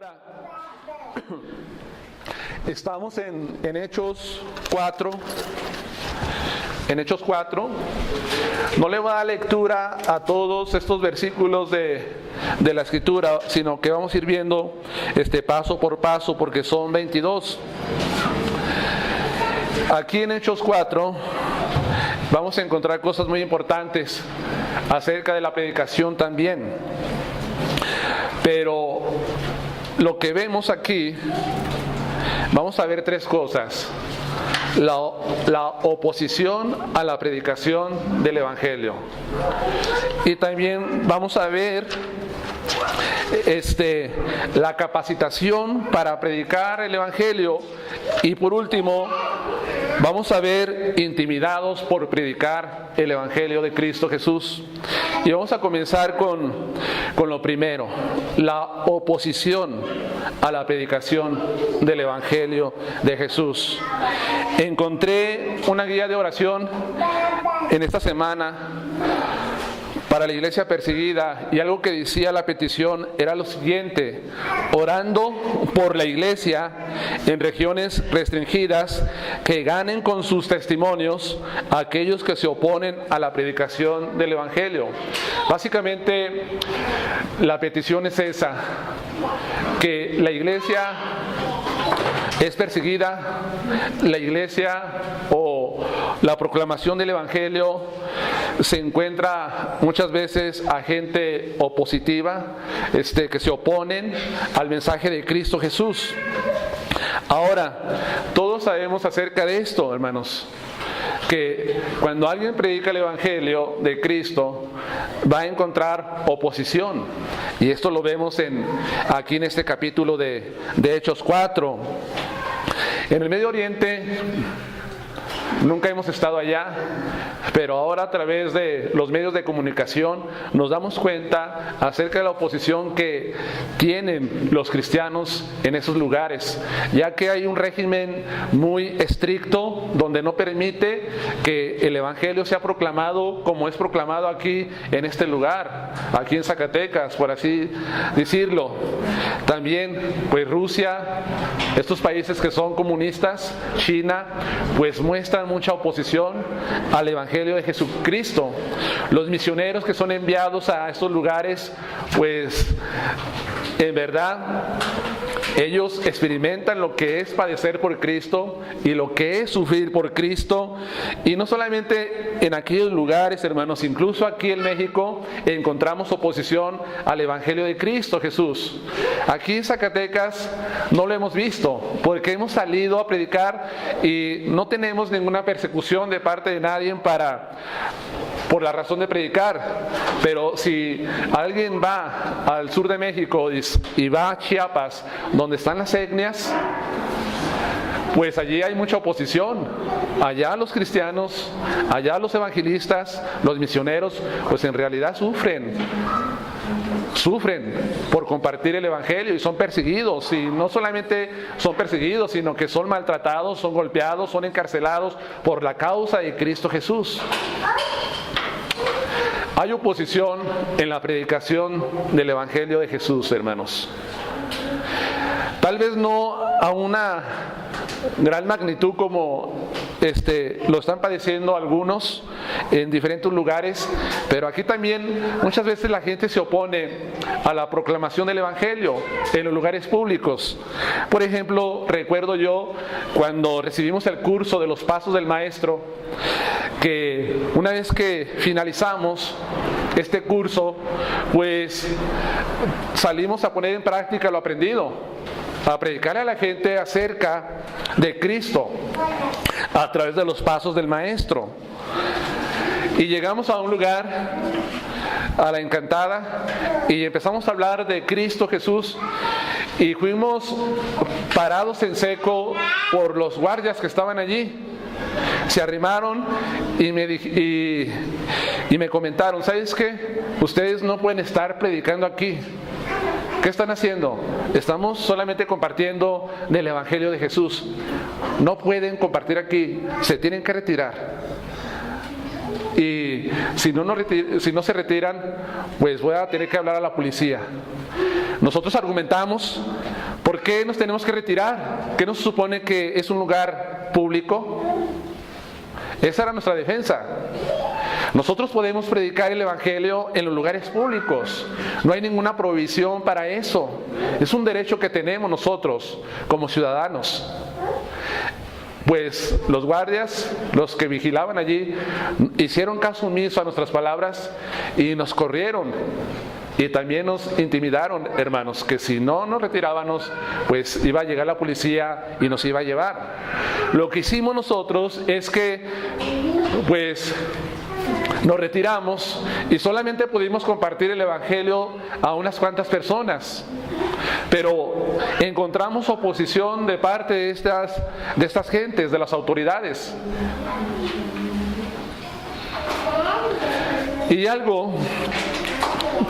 Ahora, estamos en Hechos 4. En Hechos 4, no le voy a dar lectura a todos estos versículos de la Escritura, sino que vamos a ir viendo paso por paso, porque son 22. Aquí en Hechos 4 vamos a encontrar cosas muy importantes acerca de la predicación también. Pero lo que vemos aquí, vamos a ver tres cosas. La oposición a la predicación del Evangelio. Y también vamos a ver la capacitación para predicar el Evangelio. Y por último, vamos a ver intimidados por predicar el Evangelio de Cristo Jesús. Y vamos a comenzar con lo primero, la oposición a la predicación del Evangelio de Jesús. Encontré una guía de oración en esta semana para la iglesia perseguida, y algo que decía la petición era lo siguiente: orando por la iglesia en regiones restringidas, que ganen con sus testimonios a aquellos que se oponen a la predicación del Evangelio. Básicamente la petición es esa, que la iglesia es perseguida, la iglesia o la proclamación del Evangelio se encuentra muchas veces a gente opositiva, que se oponen al mensaje de Cristo Jesús. Ahora, todos sabemos acerca de esto, hermanos, que cuando alguien predica el Evangelio de Cristo va a encontrar oposición, y esto lo vemos aquí en este capítulo de Hechos 4. En el Medio Oriente nunca hemos estado allá, pero ahora a través de los medios de comunicación nos damos cuenta acerca de la oposición que tienen los cristianos en esos lugares, ya que hay un régimen muy estricto donde no permite que el Evangelio sea proclamado como es proclamado aquí en este lugar, aquí en Zacatecas, por así decirlo. También pues Rusia, estos países que son comunistas, China, pues muestran mucha oposición al Evangelio de Jesucristo. Los misioneros que son enviados a estos lugares, pues en verdad ellos experimentan lo que es padecer por Cristo y lo que es sufrir por Cristo. Y no solamente en aquellos lugares, hermanos, incluso aquí en México encontramos oposición al Evangelio de Cristo Jesús. Aquí en Zacatecas no lo hemos visto, porque hemos salido a predicar y no tenemos ninguna persecución de parte de nadie por la razón de predicar. Pero si alguien va al sur de México y va a Chiapas, donde están las etnias, pues allí hay mucha oposición. Allá los cristianos, allá los evangelistas, los misioneros, pues en realidad sufren por compartir el Evangelio y son perseguidos. Y no solamente son perseguidos, sino que son maltratados, son golpeados, son encarcelados por la causa de Cristo Jesús. Hay oposición en la predicación del Evangelio de Jesús, hermanos. Tal vez no a una gran magnitud como lo están padeciendo algunos en diferentes lugares, pero aquí también muchas veces la gente se opone a la proclamación del Evangelio en los lugares públicos. Por ejemplo, recuerdo yo cuando recibimos el curso de los pasos del Maestro, que una vez que finalizamos este curso, pues salimos a poner en práctica lo aprendido, a predicarle a la gente acerca de Cristo a través de los pasos del Maestro. Y llegamos a un lugar, a la Encantada, y empezamos a hablar de Cristo Jesús, y fuimos parados en seco por los guardias que estaban allí. Se arrimaron y me comentaron: ¿sabes qué? Ustedes no pueden estar predicando aquí. ¿Qué están haciendo? Estamos solamente compartiendo del Evangelio de Jesús. No pueden compartir aquí, se tienen que retirar. y si no se retiran, pues voy a tener que hablar a la policía. Nosotros argumentamos, ¿por qué nos tenemos que retirar? ¿Qué nos supone que es un lugar público? Esa era nuestra defensa. Nosotros podemos predicar el Evangelio en los lugares públicos. No hay ninguna prohibición para eso. Es un derecho que tenemos nosotros como ciudadanos. Pues los guardias, los que vigilaban allí, hicieron caso omiso a nuestras palabras y nos corrieron. Y también nos intimidaron, hermanos, que si no nos retirábamos, pues iba a llegar la policía y nos iba a llevar. Lo que hicimos nosotros es que, pues, nos retiramos y solamente pudimos compartir el Evangelio a unas cuantas personas. Pero encontramos oposición de parte de estas gentes, de las autoridades. Y algo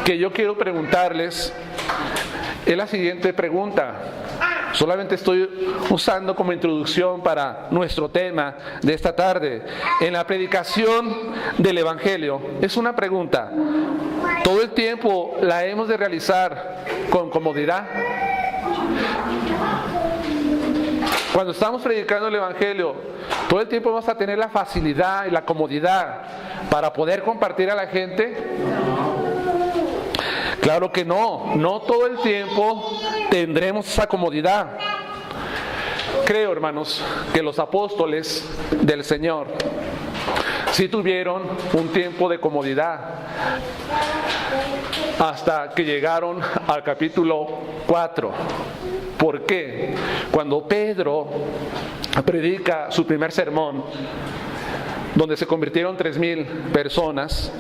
que yo quiero preguntarles es la siguiente pregunta. Solamente estoy usando como introducción para nuestro tema de esta tarde. En la predicación del Evangelio, es una pregunta. ¿Todo el tiempo la hemos de realizar con comodidad? Cuando estamos predicando el Evangelio, ¿todo el tiempo vamos a tener la facilidad y la comodidad para poder compartir a la gente? Claro que no, no todo el tiempo tendremos esa comodidad. Creo, hermanos, que los apóstoles del Señor sí tuvieron un tiempo de comodidad hasta que llegaron al capítulo 4. ¿Por qué? Cuando Pedro predica su primer sermón, donde se convirtieron 3,000 personas,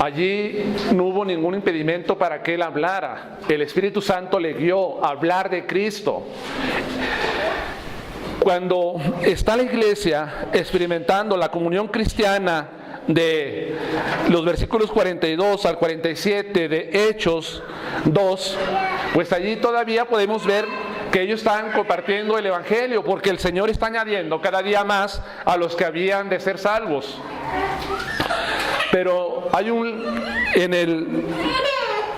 allí no hubo ningún impedimento para que él hablara. El Espíritu Santo le guió a hablar de Cristo. Cuando está la iglesia experimentando la comunión cristiana de los versículos 42 al 47 de Hechos 2, pues allí todavía podemos ver que ellos están compartiendo el Evangelio, porque el Señor está añadiendo cada día más a los que habían de ser salvos. Pero hay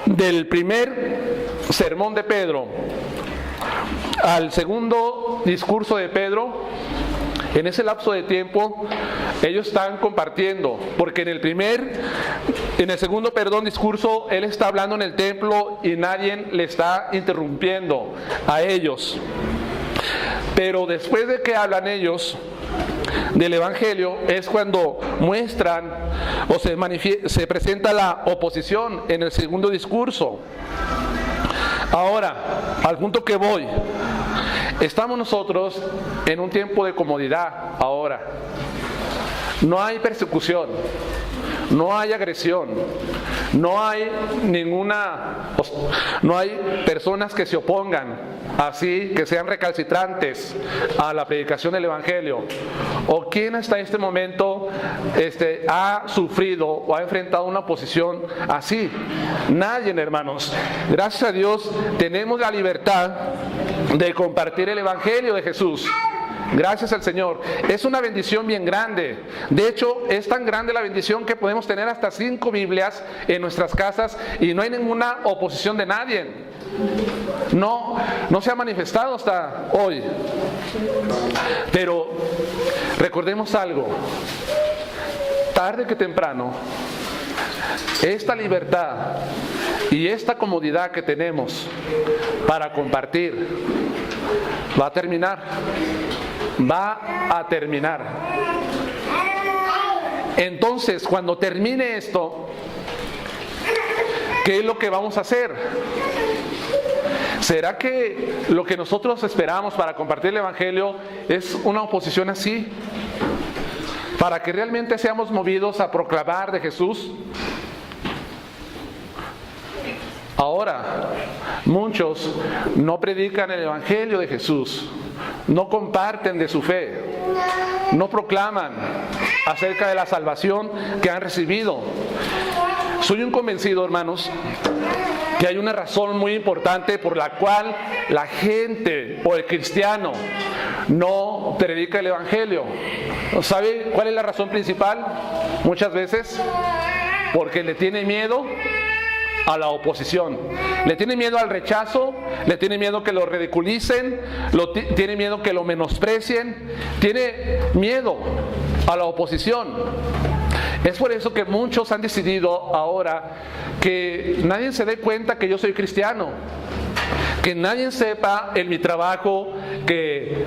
del primer sermón de Pedro al segundo discurso de Pedro, en ese lapso de tiempo ellos están compartiendo, porque en el segundo discurso él está hablando en el templo y nadie le está interrumpiendo a ellos. Pero después de que hablan ellos del Evangelio es cuando muestran o se presenta la oposición en el segundo discurso. Ahora, al punto que voy, estamos nosotros en un tiempo de comodidad ahora. No hay persecución, no hay agresión, no hay personas que se opongan, así que sean recalcitrantes a la predicación del Evangelio. ¿O quién hasta este momento ha sufrido o ha enfrentado una oposición así? Nadie, hermanos. Gracias a Dios tenemos la libertad de compartir el Evangelio de Jesús. Gracias al Señor. Es una bendición bien grande. De hecho, es tan grande la bendición que podemos tener hasta 5 Biblias en nuestras casas y no hay ninguna oposición de nadie. No se ha manifestado hasta hoy. Pero recordemos algo. Tarde que temprano, esta libertad y esta comodidad que tenemos para compartir va a terminar. Va a terminar. Entonces, cuando termine esto, ¿qué es lo que vamos a hacer? ¿Será que lo que nosotros esperamos para compartir el Evangelio es una oposición así? ¿Para que realmente seamos movidos a proclamar de Jesús? Ahora, muchos no predican el Evangelio de Jesús, no comparten de su fe, no proclaman acerca de la salvación que han recibido. Soy un convencido, hermanos, que hay una razón muy importante por la cual la gente o el cristiano no predica el evangelio? ¿Sabe cuál es la razón principal? Muchas veces porque le tiene miedo a la oposición, le tiene miedo al rechazo, le tiene miedo que lo ridiculicen, tiene miedo que lo menosprecien, tiene miedo a la oposición. Es por eso que muchos han decidido ahora que nadie se dé cuenta que yo soy cristiano, que nadie sepa en mi trabajo que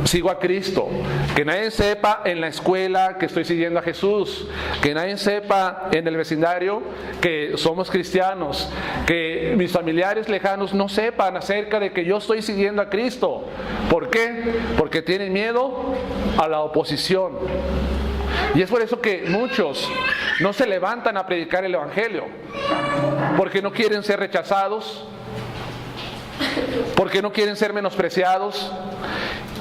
sigo a Cristo, que nadie sepa en la escuela que estoy siguiendo a Jesús, que nadie sepa en el vecindario que somos cristianos, que mis familiares lejanos no sepan acerca de que yo estoy siguiendo a Cristo. ¿Por qué? Porque tienen miedo a la oposición. Y es por eso que muchos no se levantan a predicar el evangelio, porque no quieren ser rechazados, porque no quieren ser menospreciados,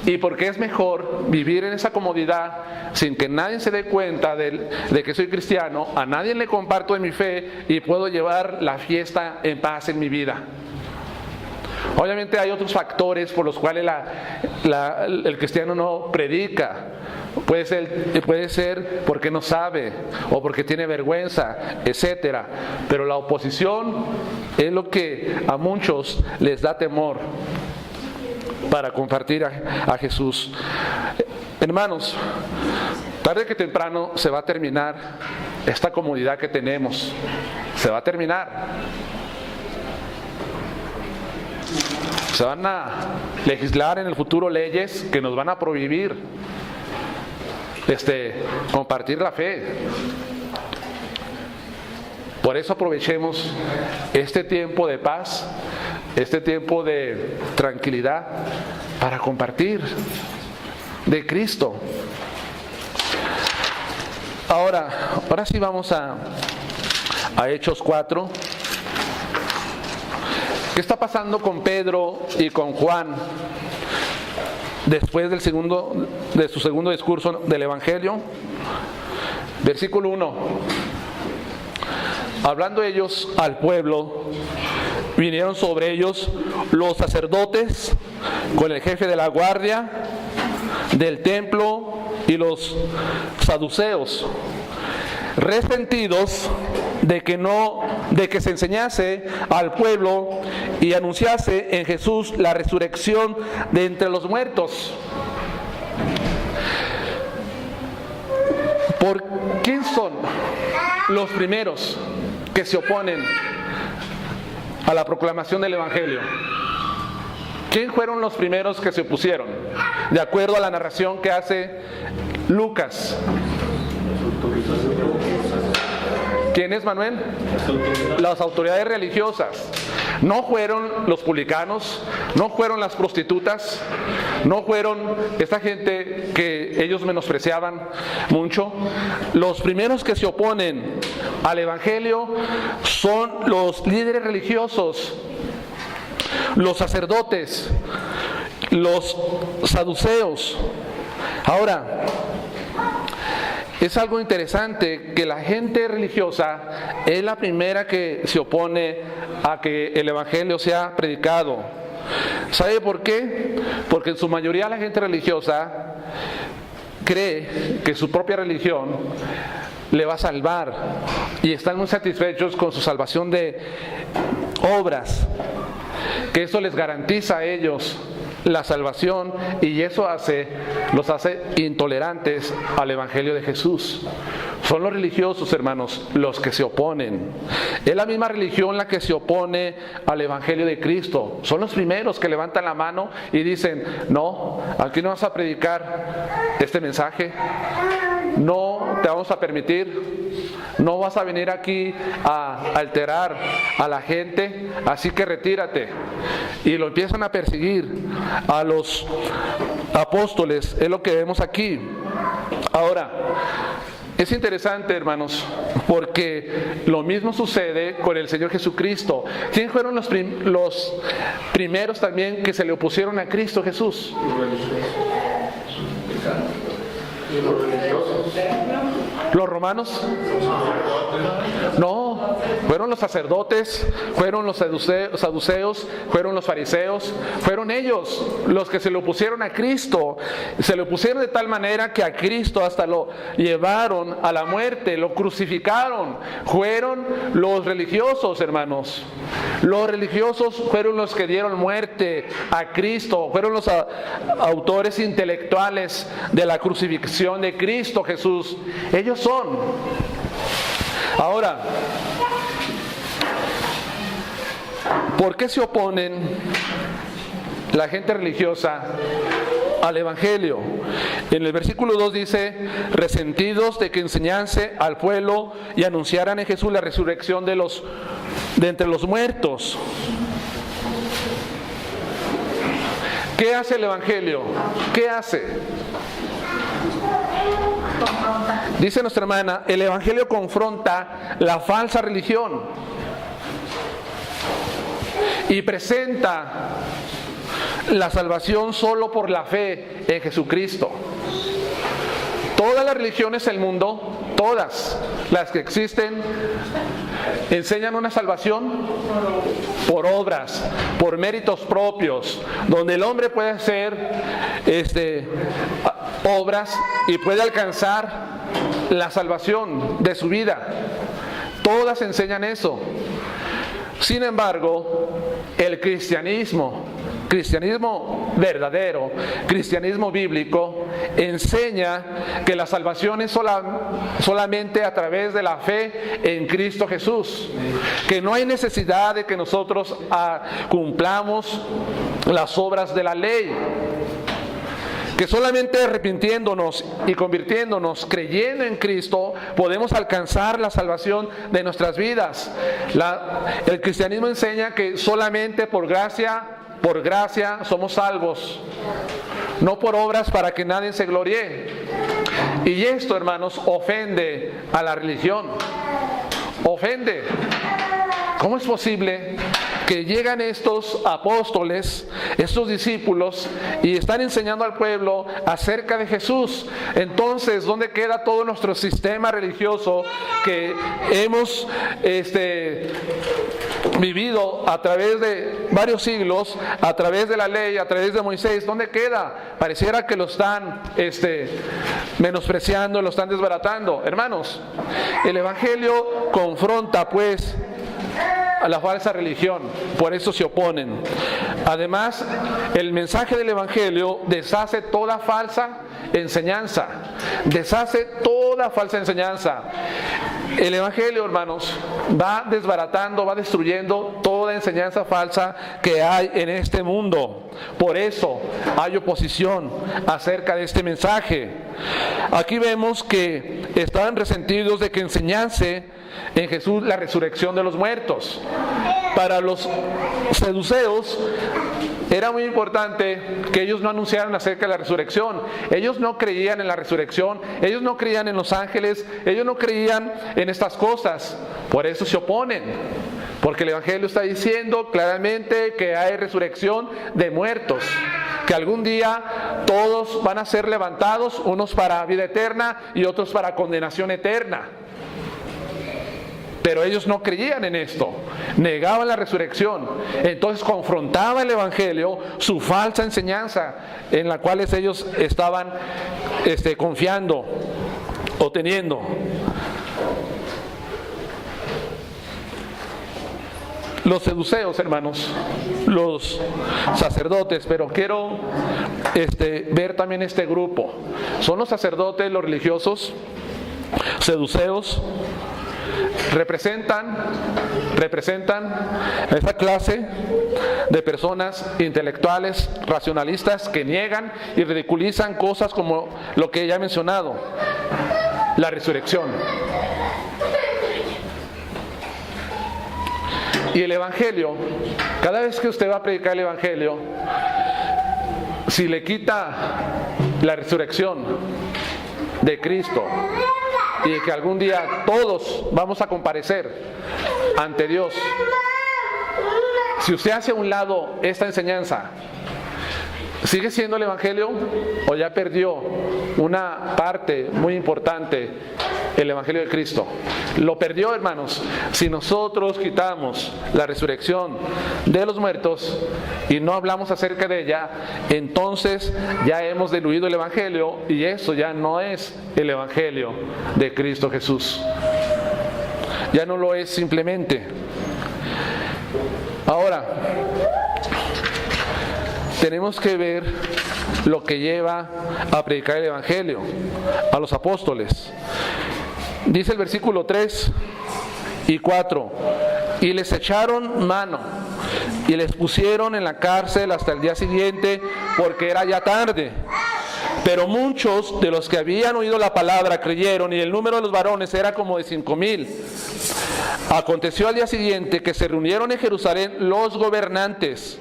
y porque es mejor vivir en esa comodidad sin que nadie se dé cuenta de que soy cristiano, a nadie le comparto de mi fe y puedo llevar la fiesta en paz en mi vida. Obviamente hay otros factores por los cuales el cristiano no predica. Puede ser porque no sabe o porque tiene vergüenza, etcétera. Pero la oposición es lo que a muchos les da temor para compartir a Jesús. Hermanos, tarde que temprano se va a terminar esta comodidad que tenemos. Se va a terminar. Se van a legislar en el futuro leyes que nos van a prohibir compartir la fe. Por eso aprovechemos este tiempo de paz, este tiempo de tranquilidad para compartir de Cristo. Ahora sí vamos a Hechos 4. ¿Qué está pasando con Pedro y con Juan después de su segundo discurso del Evangelio? Versículo 1. Hablando ellos al pueblo, vinieron sobre ellos los sacerdotes con el jefe de la guardia del templo y los saduceos, resentidos de que se enseñase al pueblo y anunciase en Jesús la resurrección de entre los muertos. ¿Por quién son los primeros que se oponen a la proclamación del Evangelio? ¿Quién fueron los primeros que se opusieron? De acuerdo a la narración que hace Lucas. ¿Quién es, Manuel? Las autoridades religiosas. No fueron los publicanos, no fueron las prostitutas, no fueron esta gente que ellos menospreciaban mucho. Los primeros que se oponen al Evangelio son los líderes religiosos, los sacerdotes, los saduceos. Ahora, es algo interesante que la gente religiosa es la primera que se opone a que el Evangelio sea predicado. ¿Sabe por qué? Porque en su mayoría la gente religiosa cree que su propia religión le va a salvar y están muy satisfechos con su salvación de obras, que eso les garantiza a ellos la salvación, y eso los hace intolerantes al Evangelio de Jesús. Son los religiosos, hermanos, los que se oponen. Es la misma religión la que se opone al Evangelio de Cristo. Son los primeros que levantan la mano y dicen: no, aquí no vas a predicar este mensaje, no te vamos a permitir, no vas a venir aquí a alterar a la gente, así que retírate. Y lo empiezan a perseguir a los apóstoles. Es lo que vemos aquí. Ahora, es interesante, hermanos, porque lo mismo sucede con el Señor Jesucristo. ¿Quién fueron los primeros también que se le opusieron a Cristo Jesús? ¿Los romanos? No, fueron los sacerdotes, fueron los saduceos, fueron los fariseos, fueron ellos los que se le opusieron a Cristo. Se le opusieron de tal manera que a Cristo hasta lo llevaron a la muerte, lo crucificaron. Fueron los religiosos, hermanos. Los religiosos fueron los que dieron muerte a Cristo, fueron los autores intelectuales de la crucifixión de Cristo Jesús. Ellos son. Ahora, ¿por qué se oponen la gente religiosa al Evangelio? En el versículo 2 dice: resentidos de que enseñase al pueblo y anunciaran en Jesús la resurrección de entre los muertos. ¿Qué hace el Evangelio? ¿Qué hace? Dice nuestra hermana, el Evangelio confronta la falsa religión y presenta la salvación solo por la fe en Jesucristo. Todas las religiones del mundo, todas las que existen, enseñan una salvación por obras, por méritos propios, donde el hombre puede hacer obras y puede alcanzar la salvación de su vida. Todas enseñan eso. Sin embargo, el cristianismo verdadero, cristianismo bíblico, enseña que la salvación es solamente a través de la fe en Cristo Jesús, que no hay necesidad de que nosotros cumplamos las obras de la ley, que solamente arrepintiéndonos y convirtiéndonos, creyendo en Cristo, podemos alcanzar la salvación de nuestras vidas. El cristianismo enseña que solamente por gracia somos salvos, no por obras para que nadie se gloríe. Y esto, hermanos, ofende a la religión. Ofende. ¿Cómo es posible que llegan estos apóstoles, estos discípulos, y están enseñando al pueblo acerca de Jesús? Entonces, ¿dónde queda todo nuestro sistema religioso que hemos vivido a través de varios siglos, a través de la ley, a través de Moisés? ¿Dónde queda? Pareciera que lo están menospreciando, lo están desbaratando. Hermanos, el Evangelio confronta pues a la falsa religión, por eso se oponen. Además, el mensaje del Evangelio deshace toda falsa enseñanza. Deshace toda falsa enseñanza. El Evangelio, hermanos, va desbaratando, va destruyendo toda enseñanza falsa que hay en este mundo. Por eso hay oposición acerca de este mensaje. Aquí vemos que estaban resentidos de que enseñase en Jesús la resurrección de los muertos. Para los saduceos era muy importante que ellos no anunciaran acerca de la resurrección. Ellos no creían en la resurrección, ellos no creían en los ángeles, ellos no creían en estas cosas. Por eso se oponen, porque el Evangelio está diciendo claramente que hay resurrección de muertos, que algún día todos van a ser levantados, unos para vida eterna y otros para condenación eterna. Pero ellos no creían en esto, negaban la resurrección. Entonces confrontaba el Evangelio su falsa enseñanza en la cual ellos estaban confiando o teniendo. Los saduceos, hermanos, los sacerdotes, pero quiero ver también este grupo. Son los sacerdotes, los religiosos, saduceos. Representan a esa clase de personas intelectuales, racionalistas, que niegan y ridiculizan cosas como lo que ya he mencionado, la resurrección. Y el Evangelio, cada vez que usted va a predicar el Evangelio, si le quita la resurrección de Cristo, y que algún día todos vamos a comparecer ante Dios, si usted hace a un lado esta enseñanza, ¿Sigue siendo el Evangelio o ya perdió una parte muy importante el Evangelio de Cristo? Lo perdió, hermanos. Si nosotros quitamos la resurrección de los muertos y no hablamos acerca de ella, entonces ya hemos diluido el Evangelio y eso ya no es el Evangelio de Cristo Jesús. Ya no lo es simplemente. Ahora, tenemos que ver lo que lleva a predicar el Evangelio a los apóstoles. Dice el versículo 3 y 4: y les echaron mano y les pusieron en la cárcel hasta el día siguiente, porque era ya tarde. Pero muchos de los que habían oído la palabra creyeron, y el número de los varones era como de 5,000. Aconteció al día siguiente que se reunieron en Jerusalén los gobernantes,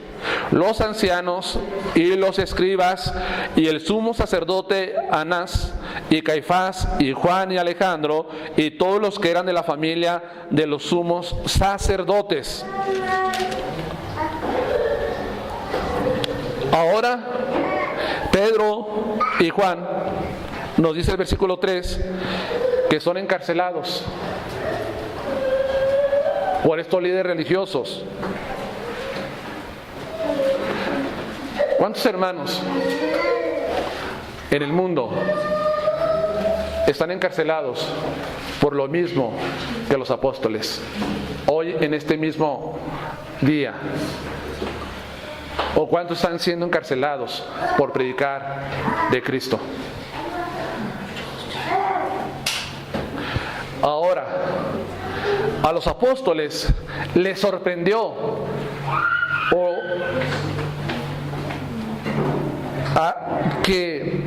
los ancianos y los escribas, y el sumo sacerdote Anás, y Caifás, y Juan, y Alejandro, y todos los que eran de la familia de los sumos sacerdotes. Ahora, Pedro y Juan, nos dice el versículo 3, que son encarcelados por estos líderes religiosos. ¿Cuántos hermanos en el mundo están encarcelados por lo mismo que los apóstoles hoy en este mismo día? ¿O cuántos están siendo encarcelados por predicar de Cristo? Ahora, a los apóstoles les sorprendió que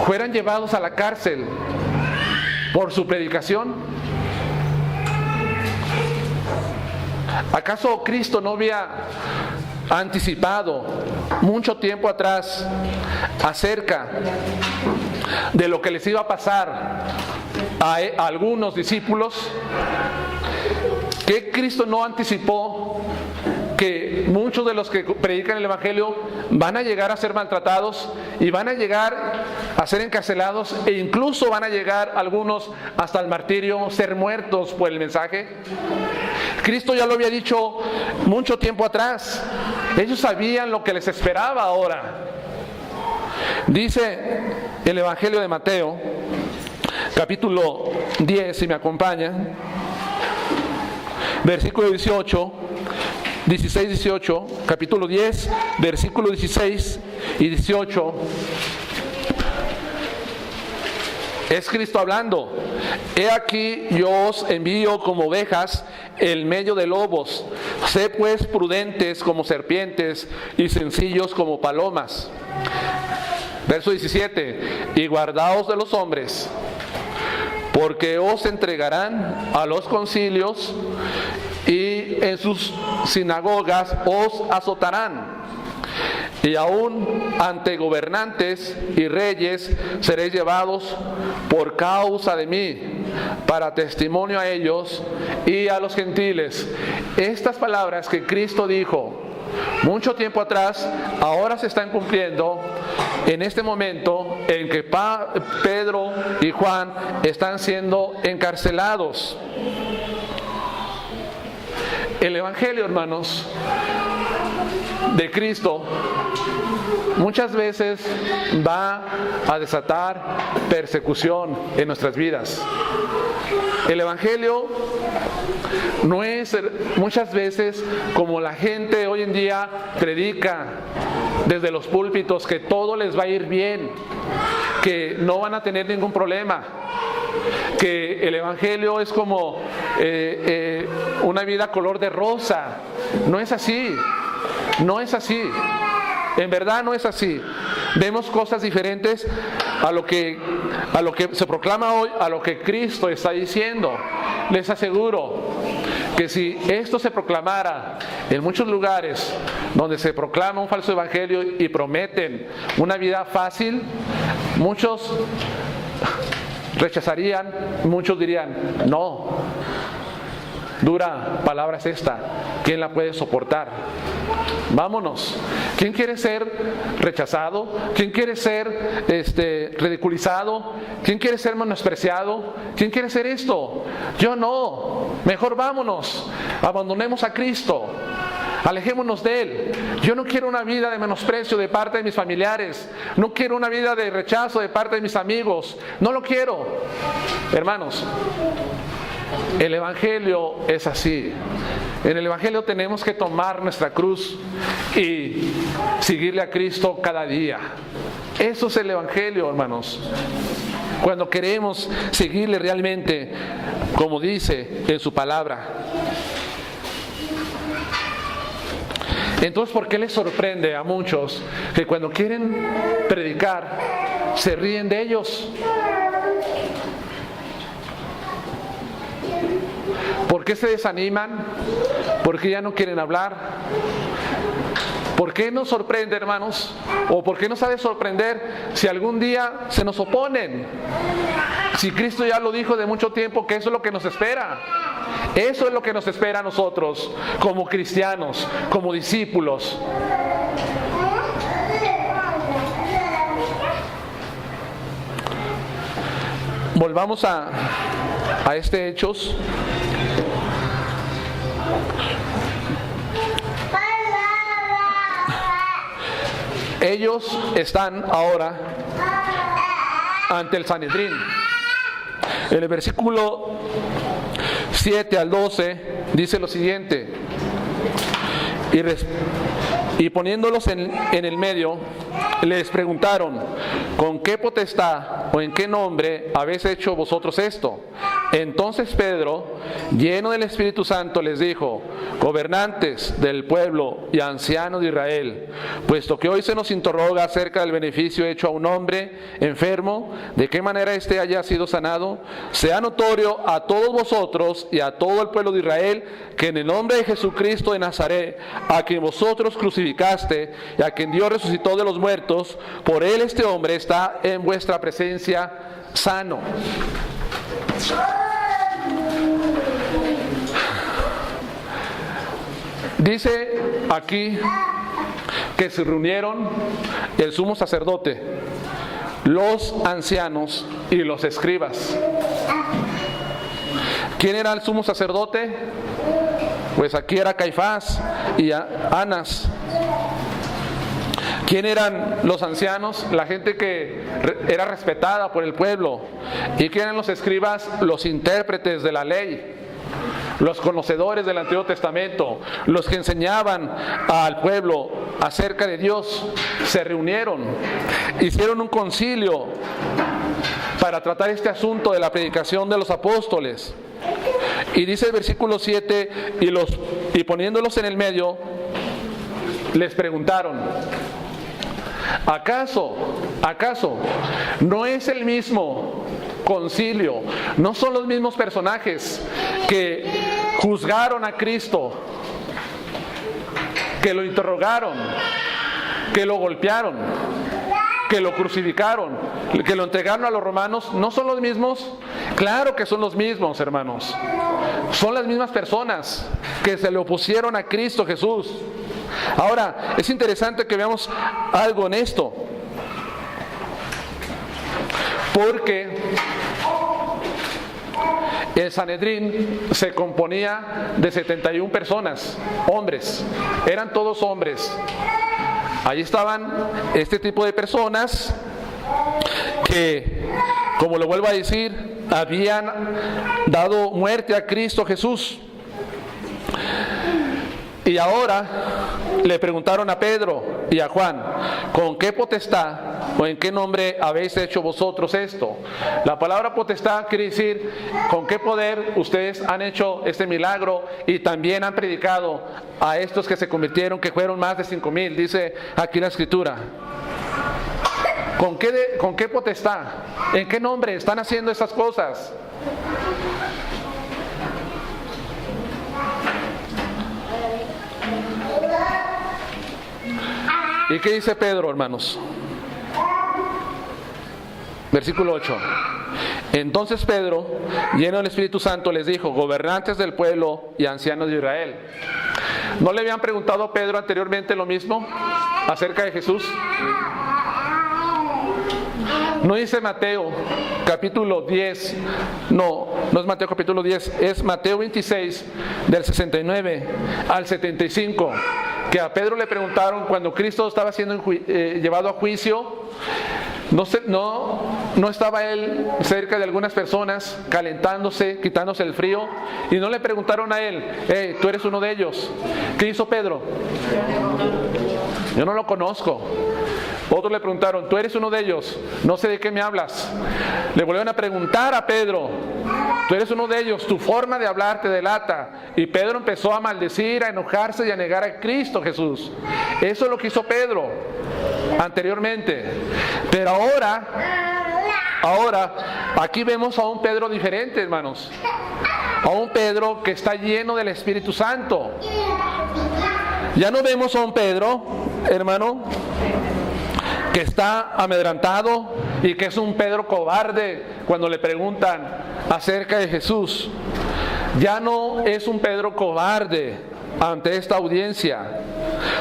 fueran llevados a la cárcel por su predicación. ¿Acaso Cristo no había anticipado mucho tiempo atrás acerca de lo que les iba a pasar a algunos discípulos? ¿Qué Cristo no anticipó que muchos de los que predican el Evangelio van a llegar a ser maltratados y van a llegar a ser encarcelados, e incluso van a llegar algunos hasta el martirio, ser muertos por el mensaje? Cristo ya lo había dicho mucho tiempo atrás. Ellos sabían lo que les esperaba ahora. Dice el Evangelio de Mateo, capítulo 10, si me acompañan, versículo 16, 18, capítulo 10, versículo 16 y 18. Es Cristo hablando. He aquí yo os envío como ovejas en medio de lobos. Sé pues prudentes como serpientes y sencillos como palomas. Verso 17. Y guardaos de los hombres, porque os entregarán a los concilios y en sus sinagogas os azotarán. Y aún ante gobernantes y reyes seréis llevados por causa de mí, para testimonio a ellos y a los gentiles. Estas palabras que Cristo dijo mucho tiempo atrás, ahora se están cumpliendo en este momento en que Pedro y Juan están siendo encarcelados. El Evangelio, hermanos, de Cristo muchas veces va a desatar persecución en nuestras vidas. El Evangelio no es muchas veces como la gente hoy en día predica desde los púlpitos, que todo les va a ir bien, que no van a tener ningún problema, que el Evangelio es como una vida color de rosa. No es así, no es así. En verdad no es así. Vemos cosas diferentes a lo que se proclama hoy, a lo que Cristo está diciendo. Les aseguro que si esto se proclamara en muchos lugares donde se proclama un falso evangelio y prometen una vida fácil, muchos rechazarían, muchos dirían: no, dura palabra es esta. ¿Quién la puede soportar? Vámonos. ¿Quién quiere ser rechazado? ¿Quién quiere ser ridiculizado? ¿Quién quiere ser menospreciado? ¿Quién quiere ser esto? Yo no. Mejor vámonos. Abandonemos a Cristo. Alejémonos de Él. Yo no quiero una vida de menosprecio de parte de mis familiares. No quiero una vida de rechazo de parte de mis amigos. No lo quiero. Hermanos, el Evangelio es así. En el Evangelio tenemos que tomar nuestra cruz y seguirle a Cristo cada día. Eso es el Evangelio, hermanos. Cuando queremos seguirle realmente, como dice en su palabra. Entonces, ¿por qué les sorprende a muchos que cuando quieren predicar se ríen de ellos? ¿Por qué se desaniman? ¿Por qué ya no quieren hablar? ¿Por qué nos sorprende, hermanos? ¿O por qué nos ha de sorprender si algún día se nos oponen? Si Cristo ya lo dijo de mucho tiempo que eso es lo que nos espera. Eso es lo que nos espera a nosotros como cristianos, como discípulos. Volvamos a este Hechos. Ellos están ahora ante el Sanedrín. En el versículo 7 al 12 dice lo siguiente: y poniéndolos en el medio, les preguntaron: ¿con qué potestad o en qué nombre habéis hecho vosotros esto? Entonces Pedro, lleno del Espíritu Santo, les dijo: gobernantes del pueblo y ancianos de Israel, puesto que hoy se nos interroga acerca del beneficio hecho a un hombre enfermo, de qué manera éste haya sido sanado, sea notorio a todos vosotros y a todo el pueblo de Israel que en el nombre de Jesucristo de Nazaret, a quien vosotros crucificaste y a quien Dios resucitó de los muertos, por él este hombre está en vuestra presencia sano. Dice aquí que se reunieron el sumo sacerdote, los ancianos y los escribas. ¿Quién era el sumo sacerdote? Pues aquí era Caifás y Anás. ¿Quién eran los ancianos? La gente que era respetada por el pueblo. ¿Y quién eran los escribas? Los intérpretes de la ley, los conocedores del Antiguo Testamento, los que enseñaban al pueblo acerca de Dios. Se reunieron, hicieron un concilio para tratar este asunto de la predicación de los apóstoles. Y dice el versículo 7, y poniéndolos en el medio, les preguntaron: ¿Acaso no es el mismo concilio? ¿No son los mismos personajes que juzgaron a Cristo, que lo interrogaron, que lo golpearon, que lo crucificaron, que lo entregaron a los romanos? ¿No son los mismos? Claro que son los mismos, hermanos. Son las mismas personas que se le opusieron a Cristo Jesús. Ahora, es interesante que veamos algo en esto, porque el Sanedrín se componía de 71 personas, hombres, eran todos hombres. Allí estaban este tipo de personas que, como lo vuelvo a decir, habían dado muerte a Cristo Jesús. Y ahora le preguntaron a Pedro y a Juan: ¿con qué potestad o en qué nombre habéis hecho vosotros esto? La palabra potestad quiere decir con qué poder ustedes han hecho este milagro y también han predicado a estos que se convirtieron, que fueron más de 5,000, dice aquí la Escritura. ¿Con qué potestad? ¿En qué nombre están haciendo esas cosas? ¿Y qué dice Pedro, hermanos? Versículo 8. Entonces Pedro, lleno del Espíritu Santo, les dijo: gobernantes del pueblo y ancianos de Israel. ¿No le habían preguntado a Pedro anteriormente lo mismo acerca de Jesús? No dice Mateo capítulo 10, no es Mateo capítulo 10, es Mateo 26 del 69 al 75, que a Pedro le preguntaron cuando Cristo estaba siendo llevado a juicio. No estaba él cerca de algunas personas calentándose, quitándose el frío, y no le preguntaron a él: hey, tú eres uno de ellos. ¿Qué hizo Pedro? Yo no lo conozco. Otros le preguntaron: tú eres uno de ellos, no sé de qué me hablas. Le volvieron a preguntar a Pedro: tú eres uno de ellos, tu forma de hablar te delata. Y Pedro empezó a maldecir, a enojarse y a negar a Cristo Jesús. Eso es lo que hizo Pedro anteriormente. Pero ahora aquí vemos a un Pedro diferente, hermanos. A un Pedro que está lleno del Espíritu Santo. Ya no vemos a un Pedro, hermano, que está amedrantado y que es un Pedro cobarde cuando le preguntan acerca de Jesús. Ya no es un Pedro cobarde ante esta audiencia,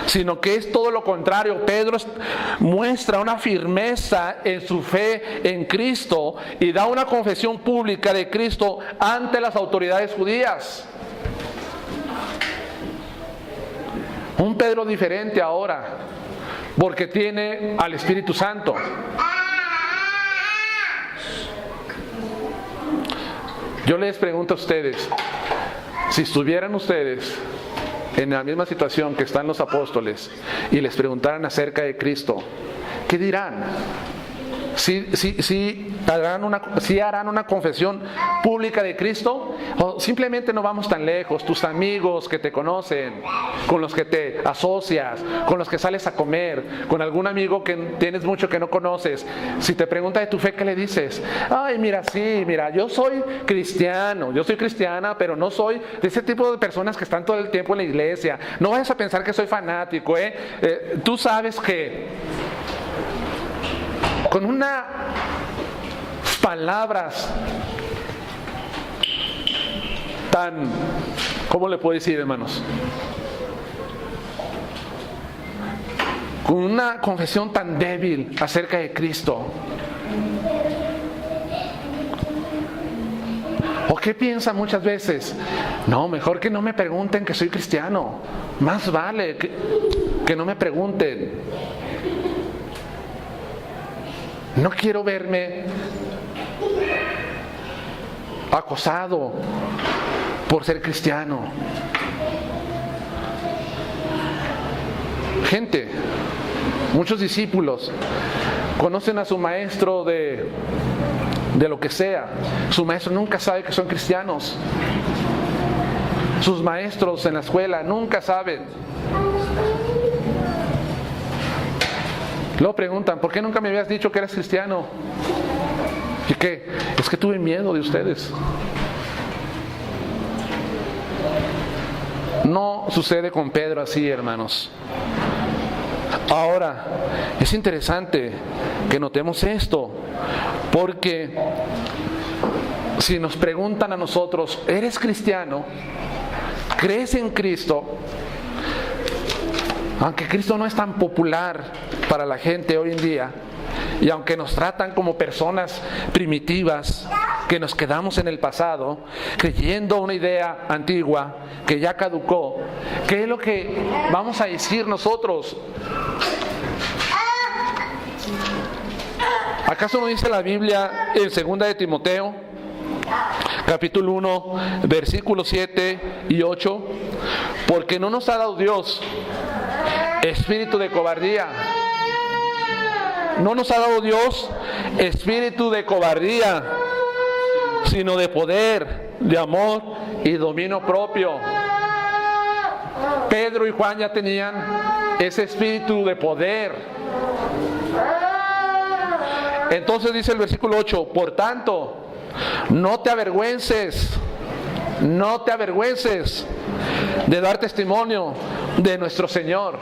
sino que es todo lo contrario. Pedro muestra una firmeza en su fe en Cristo y da una confesión pública de Cristo ante las autoridades judías. Un Pedro diferente ahora, porque tiene al Espíritu Santo. Yo les pregunto a ustedes, si estuvieran ustedes en la misma situación que están los apóstoles y les preguntaran acerca de Cristo, ¿qué dirán? ¿Sí harán una confesión pública de Cristo? ¿O simplemente no vamos tan lejos? Tus amigos que te conocen, con los que te asocias, con los que sales a comer, con algún amigo que tienes mucho que no conoces, si te pregunta de tu fe, ¿qué le dices? Ay, mira, yo soy cristiano, yo soy cristiana, pero no soy de ese tipo de personas que están todo el tiempo en la iglesia. No vayas a pensar que soy fanático, tú sabes que... con unas palabras tan, ¿cómo le puedo decir, hermanos? Con una confesión tan débil acerca de Cristo. ¿O qué piensan muchas veces? No, mejor que no me pregunten que soy cristiano. Más vale que no me pregunten. No quiero verme acosado por ser cristiano. Gente, muchos discípulos conocen a su maestro de lo que sea. Su maestro nunca sabe que son cristianos. Sus maestros en la escuela nunca saben. Luego preguntan: ¿por qué nunca me habías dicho que eras cristiano? ¿Y qué? Es que tuve miedo de ustedes. No sucede con Pedro así, hermanos. Ahora, es interesante que notemos esto, porque si nos preguntan a nosotros: ¿eres cristiano? ¿Crees en Cristo? Aunque Cristo no es tan popular para la gente hoy en día, y aunque nos tratan como personas primitivas que nos quedamos en el pasado, creyendo una idea antigua que ya caducó, ¿qué es lo que vamos a decir nosotros? ¿Acaso no dice la Biblia en 2 de Timoteo, capítulo 1, versículos 7 y 8? Porque no nos ha dado Dios espíritu de cobardía. No nos ha dado Dios espíritu de cobardía, sino de poder, de amor y dominio propio. Pedro y Juan ya tenían ese espíritu de poder. Entonces dice el versículo 8: por tanto, no te avergüences de dar testimonio de nuestro Señor,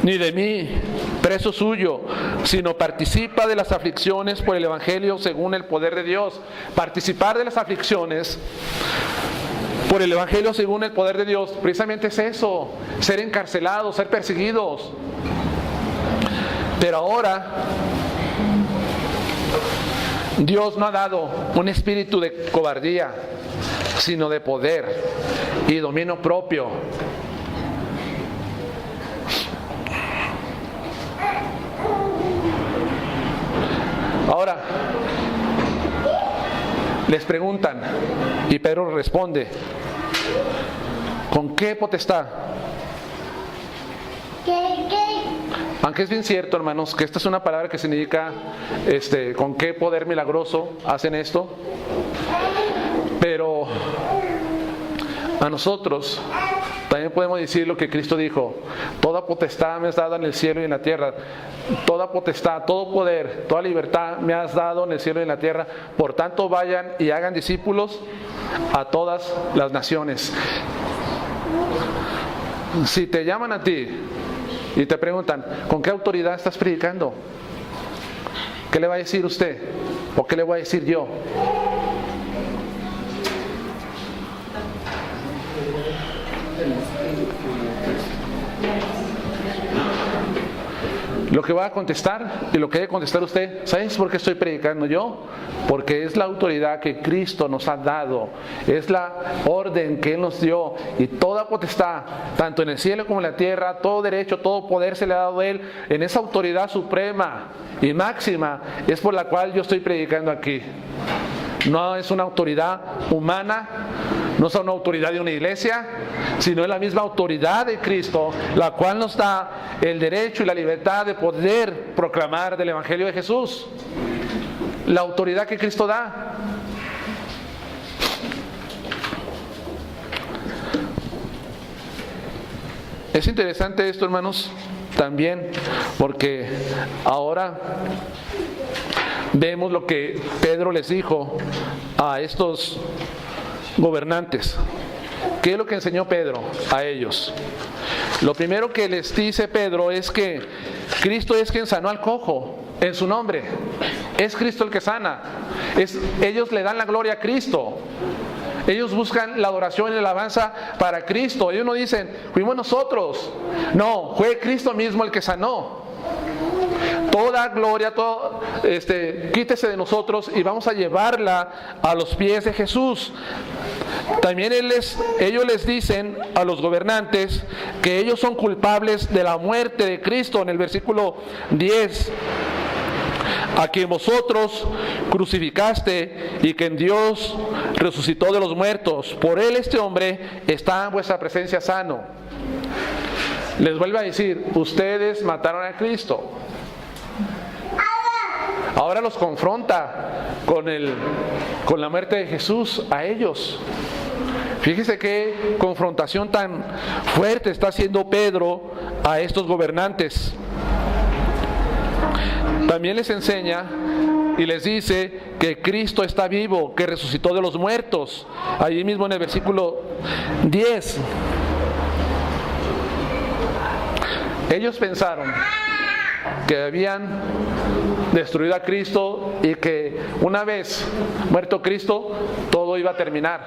ni de mí, preso suyo, sino participa de las aflicciones por el Evangelio según el poder de Dios. Participar de las aflicciones por el Evangelio según el poder de Dios, precisamente es eso, ser encarcelados, ser perseguidos. Pero ahora, Dios no ha dado un espíritu de cobardía, sino de poder y dominio propio. Ahora, les preguntan, y Pedro responde, ¿con qué potestad? Aunque es bien cierto, hermanos, que esta es una palabra que significa con qué poder milagroso hacen esto, pero a nosotros también podemos decir lo que Cristo dijo: toda potestad me has dado en el cielo y en la tierra. Toda potestad, todo poder, toda libertad me has dado en el cielo y en la tierra. Por tanto, vayan y hagan discípulos a todas las naciones. Si te llaman a ti y te preguntan, ¿con qué autoridad estás predicando? ¿Qué le va a decir usted? ¿O qué le voy a decir yo? Lo que va a contestar y lo que debe contestar usted: ¿sabes por qué estoy predicando yo? Porque es la autoridad que Cristo nos ha dado, es la orden que Él nos dio, y toda potestad, tanto en el cielo como en la tierra, todo derecho, todo poder se le ha dado a Él. En esa autoridad suprema y máxima es por la cual yo estoy predicando aquí. No es una autoridad humana, no es una autoridad de una iglesia, sino es la misma autoridad de Cristo, la cual nos da el derecho y la libertad de poder proclamar del Evangelio de Jesús. La autoridad que Cristo da. Es interesante esto, hermanos, también, porque ahora vemos lo que Pedro les dijo a estos gobernantes. ¿Qué es lo que enseñó Pedro a ellos? Lo primero que les dice Pedro es que Cristo es quien sanó al cojo en su nombre. Es Cristo el que sana. Ellos le dan la gloria a Cristo. Ellos buscan la adoración y la alabanza para Cristo. Ellos no dicen, fuimos nosotros. No, fue Cristo mismo el que sanó. Toda gloria, quítese de nosotros y vamos a llevarla a los pies de Jesús. También ellos les dicen a los gobernantes que ellos son culpables de la muerte de Cristo. En el versículo 10, a quien vosotros crucificaste y que en Dios resucitó de los muertos. Por él este hombre está en vuestra presencia sano. Les vuelve a decir, ustedes mataron a Cristo. Ahora los confronta con la muerte de Jesús a ellos. Fíjese qué confrontación tan fuerte está haciendo Pedro a estos gobernantes. También les enseña y les dice que Cristo está vivo, que resucitó de los muertos. Allí mismo en el versículo 10. Ellos pensaron que habían destruido a Cristo y que una vez muerto Cristo todo iba a terminar,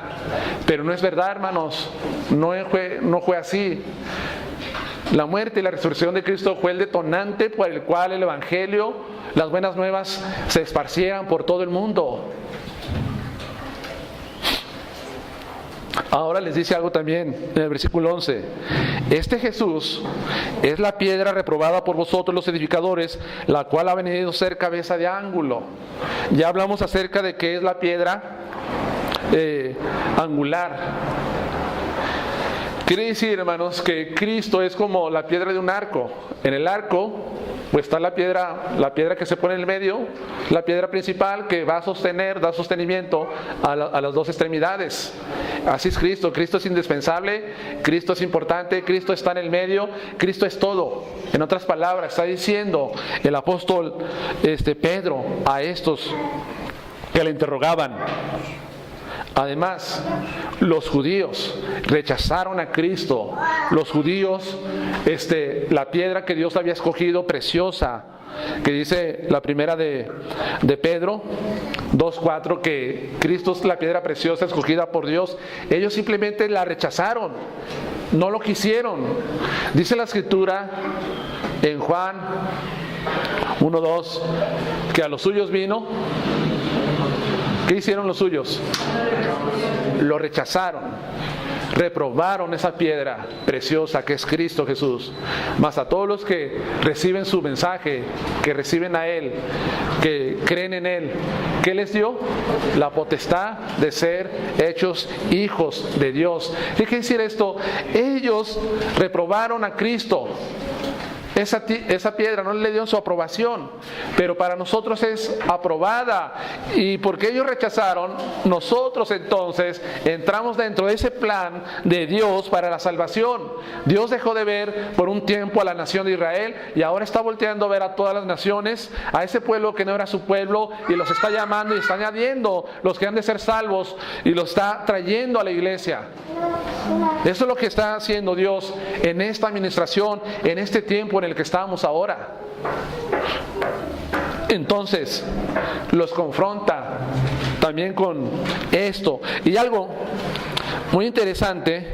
pero no es verdad, hermanos. No fue así. La muerte y la resurrección de Cristo fue el detonante por el cual el Evangelio, las buenas nuevas, se esparcieran por todo el mundo. Ahora les dice algo también en el versículo 11. Este Jesús es la piedra reprobada por vosotros los edificadores, la cual ha venido a ser cabeza de ángulo. Ya hablamos acerca de qué es la piedra angular. Quiere decir, hermanos, que Cristo es como la piedra de un arco. En el arco pues está la piedra que se pone en el medio, la piedra principal que va a sostener, da sostenimiento a las dos extremidades. Así es Cristo. Cristo es indispensable, Cristo es importante, Cristo está en el medio, Cristo es todo. En otras palabras, está diciendo el apóstol Pedro a estos que le interrogaban: Además, los judíos rechazaron a Cristo. Los judíos, la piedra que Dios había escogido, preciosa, que dice la primera de Pedro 2:4, que Cristo es la piedra preciosa escogida por Dios. Ellos simplemente la rechazaron, no lo quisieron. Dice la Escritura en Juan 1:2 que a los suyos vino. ¿Qué hicieron los suyos? Lo rechazaron, reprobaron esa piedra preciosa que es Cristo Jesús. Mas a todos los que reciben su mensaje, que reciben a Él, que creen en Él, ¿qué les dio? La potestad de ser hechos hijos de Dios. ¿Qué quiere decir esto? Ellos reprobaron a Cristo. Esa piedra no le dio su aprobación, pero para nosotros es aprobada. Y porque ellos rechazaron, nosotros entonces entramos dentro de ese plan de Dios para la salvación. Dios dejó de ver por un tiempo a la nación de Israel y ahora está volteando a ver a todas las naciones, a ese pueblo que no era su pueblo, y los está llamando y está añadiendo los que han de ser salvos y los está trayendo a la iglesia. Eso es lo que está haciendo Dios en esta administración, en este tiempo en el que estamos ahora. Entonces, los confronta también con esto. Y algo muy interesante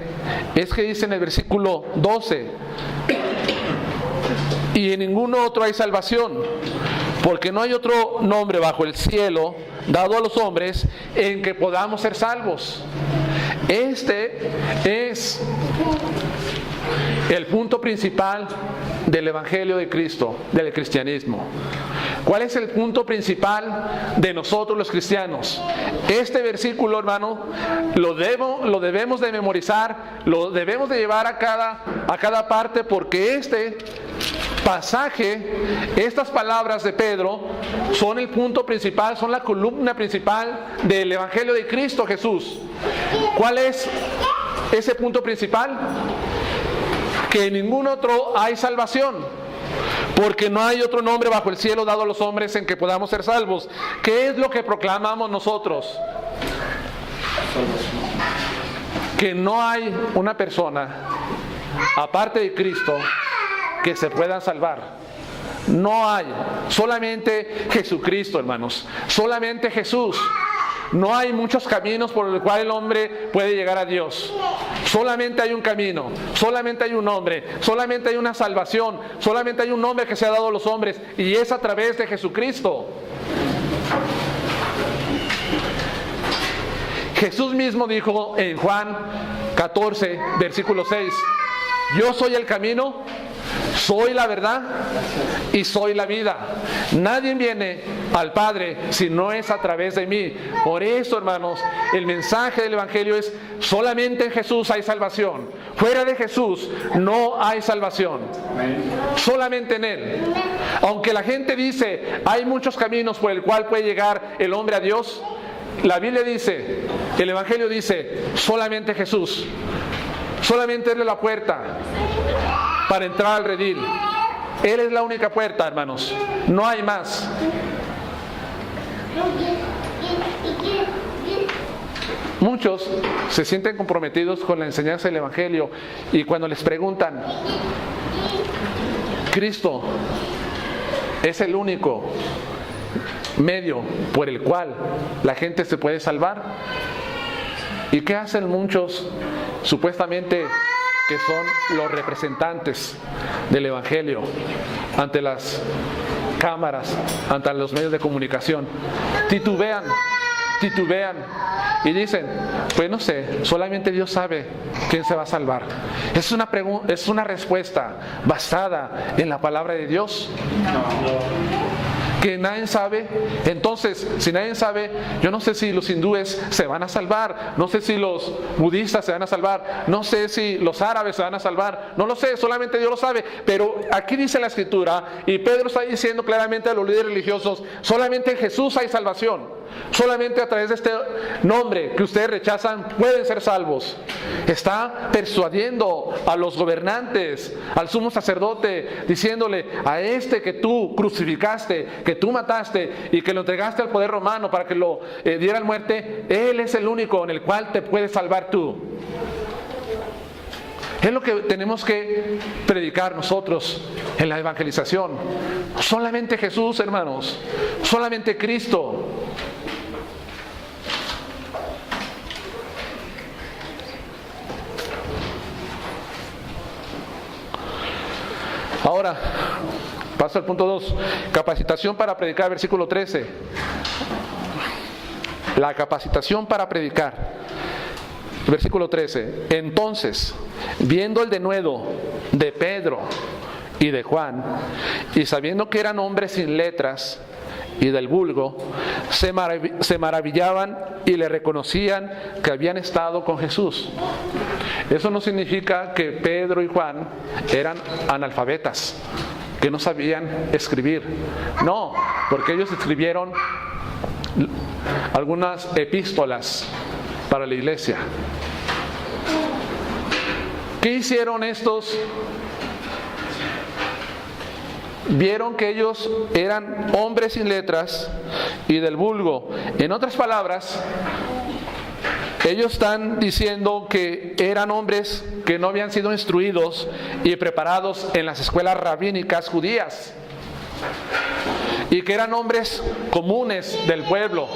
es que dice en el versículo 12: y en ningún otro hay salvación, porque no hay otro nombre bajo el cielo dado a los hombres en que podamos ser salvos. Este es el punto principal del Evangelio de Cristo, del cristianismo. ¿Cuál es el punto principal de nosotros los cristianos? Este versículo, hermano, lo debemos de memorizar, lo debemos de llevar a cada parte, porque este pasaje, estas palabras de Pedro, son el punto principal, son la columna principal del Evangelio de Cristo Jesús. ¿Cuál es ese punto principal? Que en ningún otro hay salvación, porque no hay otro nombre bajo el cielo dado a los hombres en que podamos ser salvos. ¿Qué es lo que proclamamos nosotros? Que no hay una persona aparte de Cristo que se pueda salvar. No hay, solamente Jesucristo, hermanos, solamente Jesús. No hay muchos caminos por los cuales el hombre puede llegar a Dios. Solamente hay un camino, solamente hay un nombre, solamente hay una salvación, solamente hay un nombre que se ha dado a los hombres, y es a través de Jesucristo. Jesús mismo dijo en Juan 14, versículo 6: yo soy el camino, soy la verdad y soy la vida. Nadie viene al Padre si no es a través de mí. Por eso, hermanos, el mensaje del Evangelio es: solamente en Jesús hay salvación. Fuera de Jesús no hay salvación. Solamente en Él. Aunque la gente dice hay muchos caminos por el cual puede llegar el hombre a Dios, la Biblia dice, el Evangelio dice, solamente Jesús. Solamente Él es la puerta para entrar al redil. Él es la única puerta, hermanos. No hay más. Muchos se sienten comprometidos con la enseñanza del Evangelio, y cuando les preguntan, Cristo es el único medio por el cual la gente se puede salvar. ¿Y qué hacen muchos supuestamente que son los representantes del Evangelio ante las cámaras, ante los medios de comunicación? Titubean y dicen, pues no sé, solamente Dios sabe quién se va a salvar. Es una respuesta basada en la palabra de Dios. Que nadie sabe. Entonces, si nadie sabe, yo no sé si los hindúes se van a salvar, no sé si los budistas se van a salvar, no sé si los árabes se van a salvar, no lo sé, solamente Dios lo sabe. Pero aquí dice la Escritura, y Pedro está diciendo claramente a los líderes religiosos, solamente en Jesús hay salvación. Solamente a través de este nombre que ustedes rechazan pueden ser salvos. Está persuadiendo a los gobernantes, al sumo sacerdote, diciéndole, a este que tú crucificaste, que que tú mataste y que lo entregaste al poder romano para que lo dieran muerte, Él es el único en el cual te puedes salvar tú. Es lo que tenemos que predicar nosotros en la evangelización. Solamente Jesús, hermanos. Solamente Cristo. Ahora, paso al punto 2. Capacitación para predicar, versículo 13. La capacitación para predicar. Versículo 13. Entonces, viendo el denuedo de Pedro y de Juan, y sabiendo que eran hombres sin letras y del vulgo, se maravillaban y le reconocían que habían estado con Jesús. Eso no significa que Pedro y Juan eran analfabetas, que no sabían escribir. No, porque ellos escribieron algunas epístolas para la iglesia. ¿Qué hicieron estos? Vieron que ellos eran hombres sin letras y del vulgo. En otras palabras, ellos están diciendo que eran hombres que no habían sido instruidos y preparados en las escuelas rabínicas judías, y que eran hombres comunes del pueblo.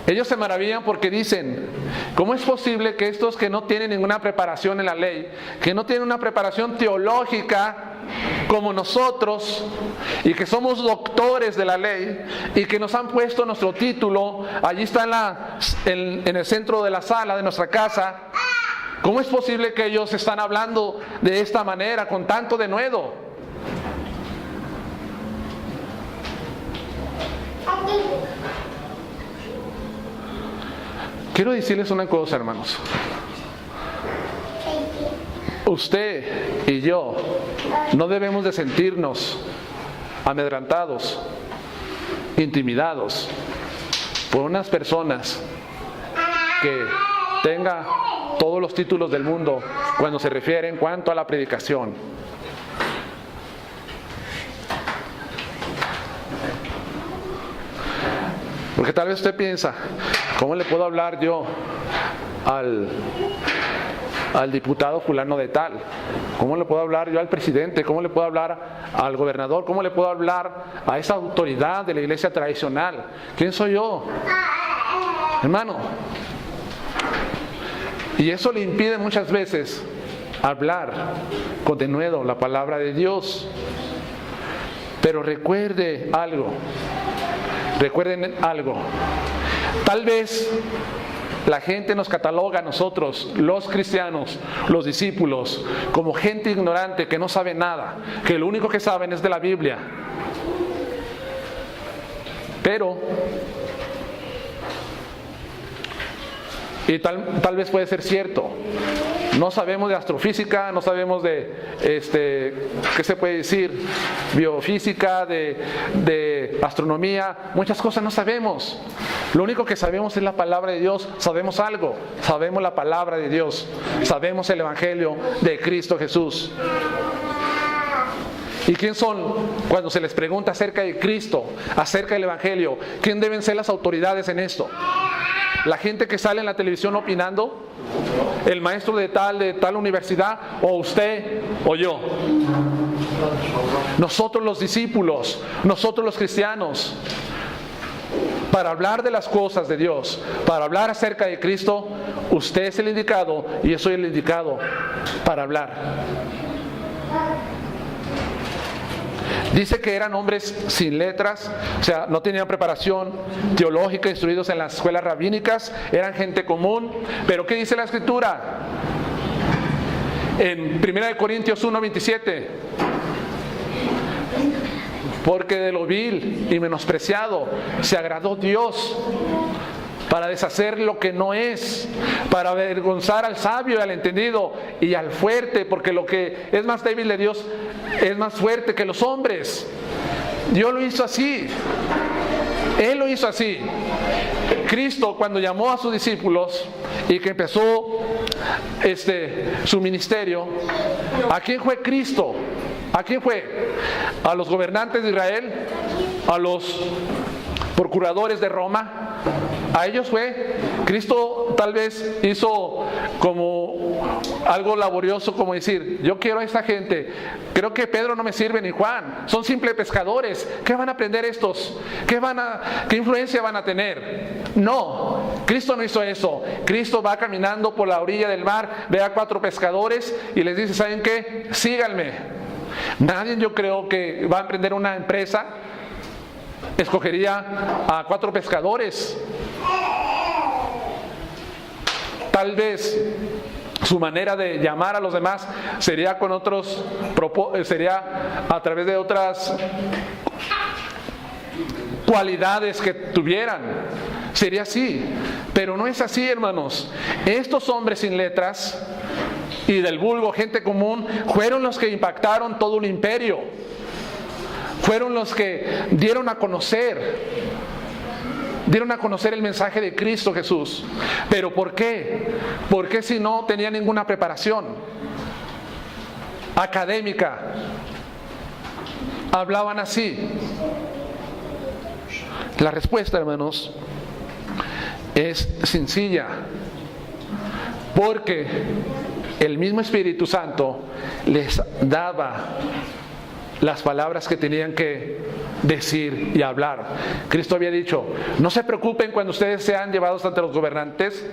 Ellos se maravillan porque dicen, ¿cómo es posible que estos que no tienen ninguna preparación en la ley, que no tienen una preparación teológica como nosotros, y que somos doctores de la ley, y que nos han puesto nuestro título, allí está en el centro de la sala de nuestra casa, cómo es posible que ellos están hablando de esta manera, con tanto denuedo? Quiero decirles una cosa, hermanos. Usted y yo no debemos de sentirnos amedrentados, intimidados por unas personas que tengan todos los títulos del mundo cuando se refiere en cuanto a la predicación. Porque tal vez usted piensa, ¿cómo le puedo hablar yo al diputado fulano de tal? ¿Cómo le puedo hablar yo al presidente? ¿Cómo le puedo hablar al gobernador? ¿Cómo le puedo hablar a esa autoridad de la iglesia tradicional? ¿Quién soy yo? Hermano. Y eso le impide muchas veces hablar con denuedo la palabra de Dios. Pero recuerden algo. Tal vez la gente nos cataloga a nosotros, los cristianos, los discípulos, como gente ignorante que no sabe nada, que lo único que saben es de la Biblia. Pero, y tal vez puede ser cierto, no sabemos de astrofísica, no sabemos de, ¿qué se puede decir? Biofísica, de astronomía, muchas cosas no sabemos. Lo único que sabemos es la palabra de Dios, sabemos algo, sabemos la palabra de Dios, sabemos el Evangelio de Cristo Jesús. ¿Y quién son? Cuando se les pregunta acerca de Cristo, acerca del Evangelio, ¿quién deben ser las autoridades en esto? ¿La gente que sale en la televisión opinando? ¿El maestro de tal universidad? ¿O usted o yo? Nosotros los discípulos, nosotros los cristianos, para hablar de las cosas de Dios, para hablar acerca de Cristo, usted es el indicado y yo soy el indicado para hablar. Dice que eran hombres sin letras, o sea, no tenían preparación teológica, instruidos en las escuelas rabínicas, eran gente común. Pero ¿qué dice la Escritura? En 1 Corintios 1:27, porque de lo vil y menospreciado se agradó Dios para deshacer lo que no es, para avergonzar al sabio y al entendido y al fuerte, porque lo que es más débil de Dios es más fuerte que los hombres. Dios lo hizo así. Él lo hizo así. Cristo, cuando llamó a sus discípulos y que empezó su ministerio, ¿a quién fue Cristo? ¿A quién fue? ¿A los gobernantes de Israel? ¿A los procuradores de Roma? A ellos fue. Cristo tal vez hizo como algo laborioso, como decir, yo quiero a esta gente. Creo que Pedro no me sirve ni Juan, son simples pescadores. ¿Qué van a aprender estos? ¿Qué influencia van a tener? No, Cristo no hizo eso. Cristo va caminando por la orilla del mar, ve a 4 pescadores y les dice, ¿saben qué? Síganme. Nadie, yo creo, que va a emprender una empresa escogería a 4 pescadores. Tal vez su manera de llamar a los demás sería sería a través de otras cualidades que tuvieran. Sería así, pero no es así, hermanos. Estos hombres sin letras y del vulgo, gente común, fueron los que impactaron todo un imperio. Fueron los que dieron a conocer el mensaje de Cristo Jesús. ¿Pero por qué? Porque si no tenían ninguna preparación académica, hablaban así. La respuesta, hermanos, es sencilla. Porque el mismo Espíritu Santo les daba las palabras que tenían que decir y hablar. Cristo había dicho, no se preocupen cuando ustedes sean llevados ante los gobernantes,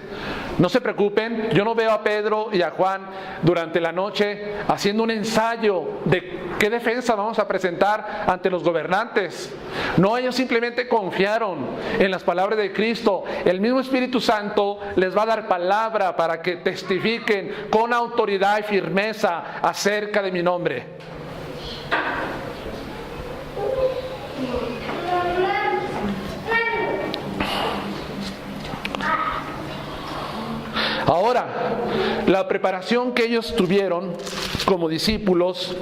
no se preocupen. Yo no veo a Pedro y a Juan durante la noche haciendo un ensayo de qué defensa vamos a presentar ante los gobernantes. No, ellos simplemente confiaron en las palabras de Cristo. El mismo Espíritu Santo les va a dar palabra para que testifiquen con autoridad y firmeza acerca de mi nombre. Ahora, la preparación que ellos tuvieron como discípulos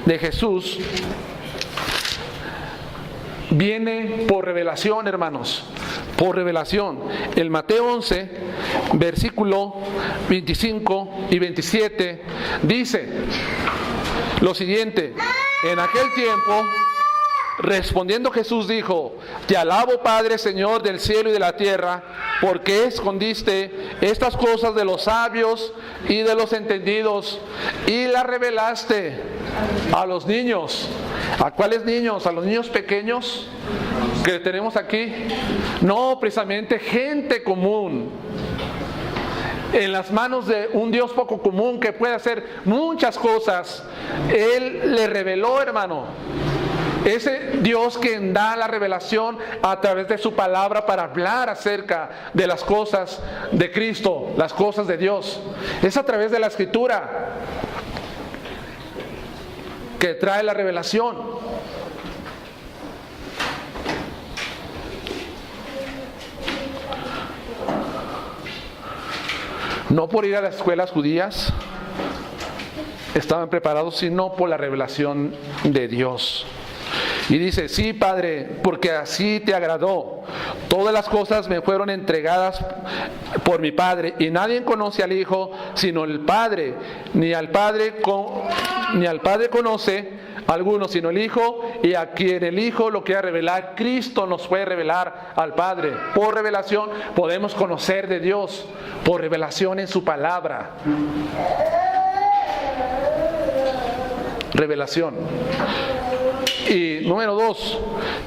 de Jesús viene por revelación, hermanos, por revelación. En Mateo 11, versículo 25 y 27, dice lo siguiente: en aquel tiempo, respondiendo Jesús dijo, te alabo, Padre, Señor del cielo y de la tierra, porque escondiste estas cosas de los sabios y de los entendidos y las revelaste a los niños. ¿A cuáles niños? ¿A los niños pequeños que tenemos aquí? No, precisamente gente común, en las manos de un Dios poco común que puede hacer muchas cosas. Él le reveló, hermano. Ese Dios que da la revelación a través de su palabra para hablar acerca de las cosas de Cristo, las cosas de Dios. Es a través de la Escritura que trae la revelación. No por ir a las escuelas judías estaban preparados, sino por la revelación de Dios. Y dice, sí, Padre, porque así te agradó. Todas las cosas me fueron entregadas por mi Padre, y nadie conoce al Hijo sino el Padre, ni al Padre conoce alguno sino el Hijo, y a quien el Hijo lo quiera revelar. Cristo nos puede revelar al Padre. Por revelación podemos conocer de Dios, por revelación en su palabra. Revelación. Y número 2,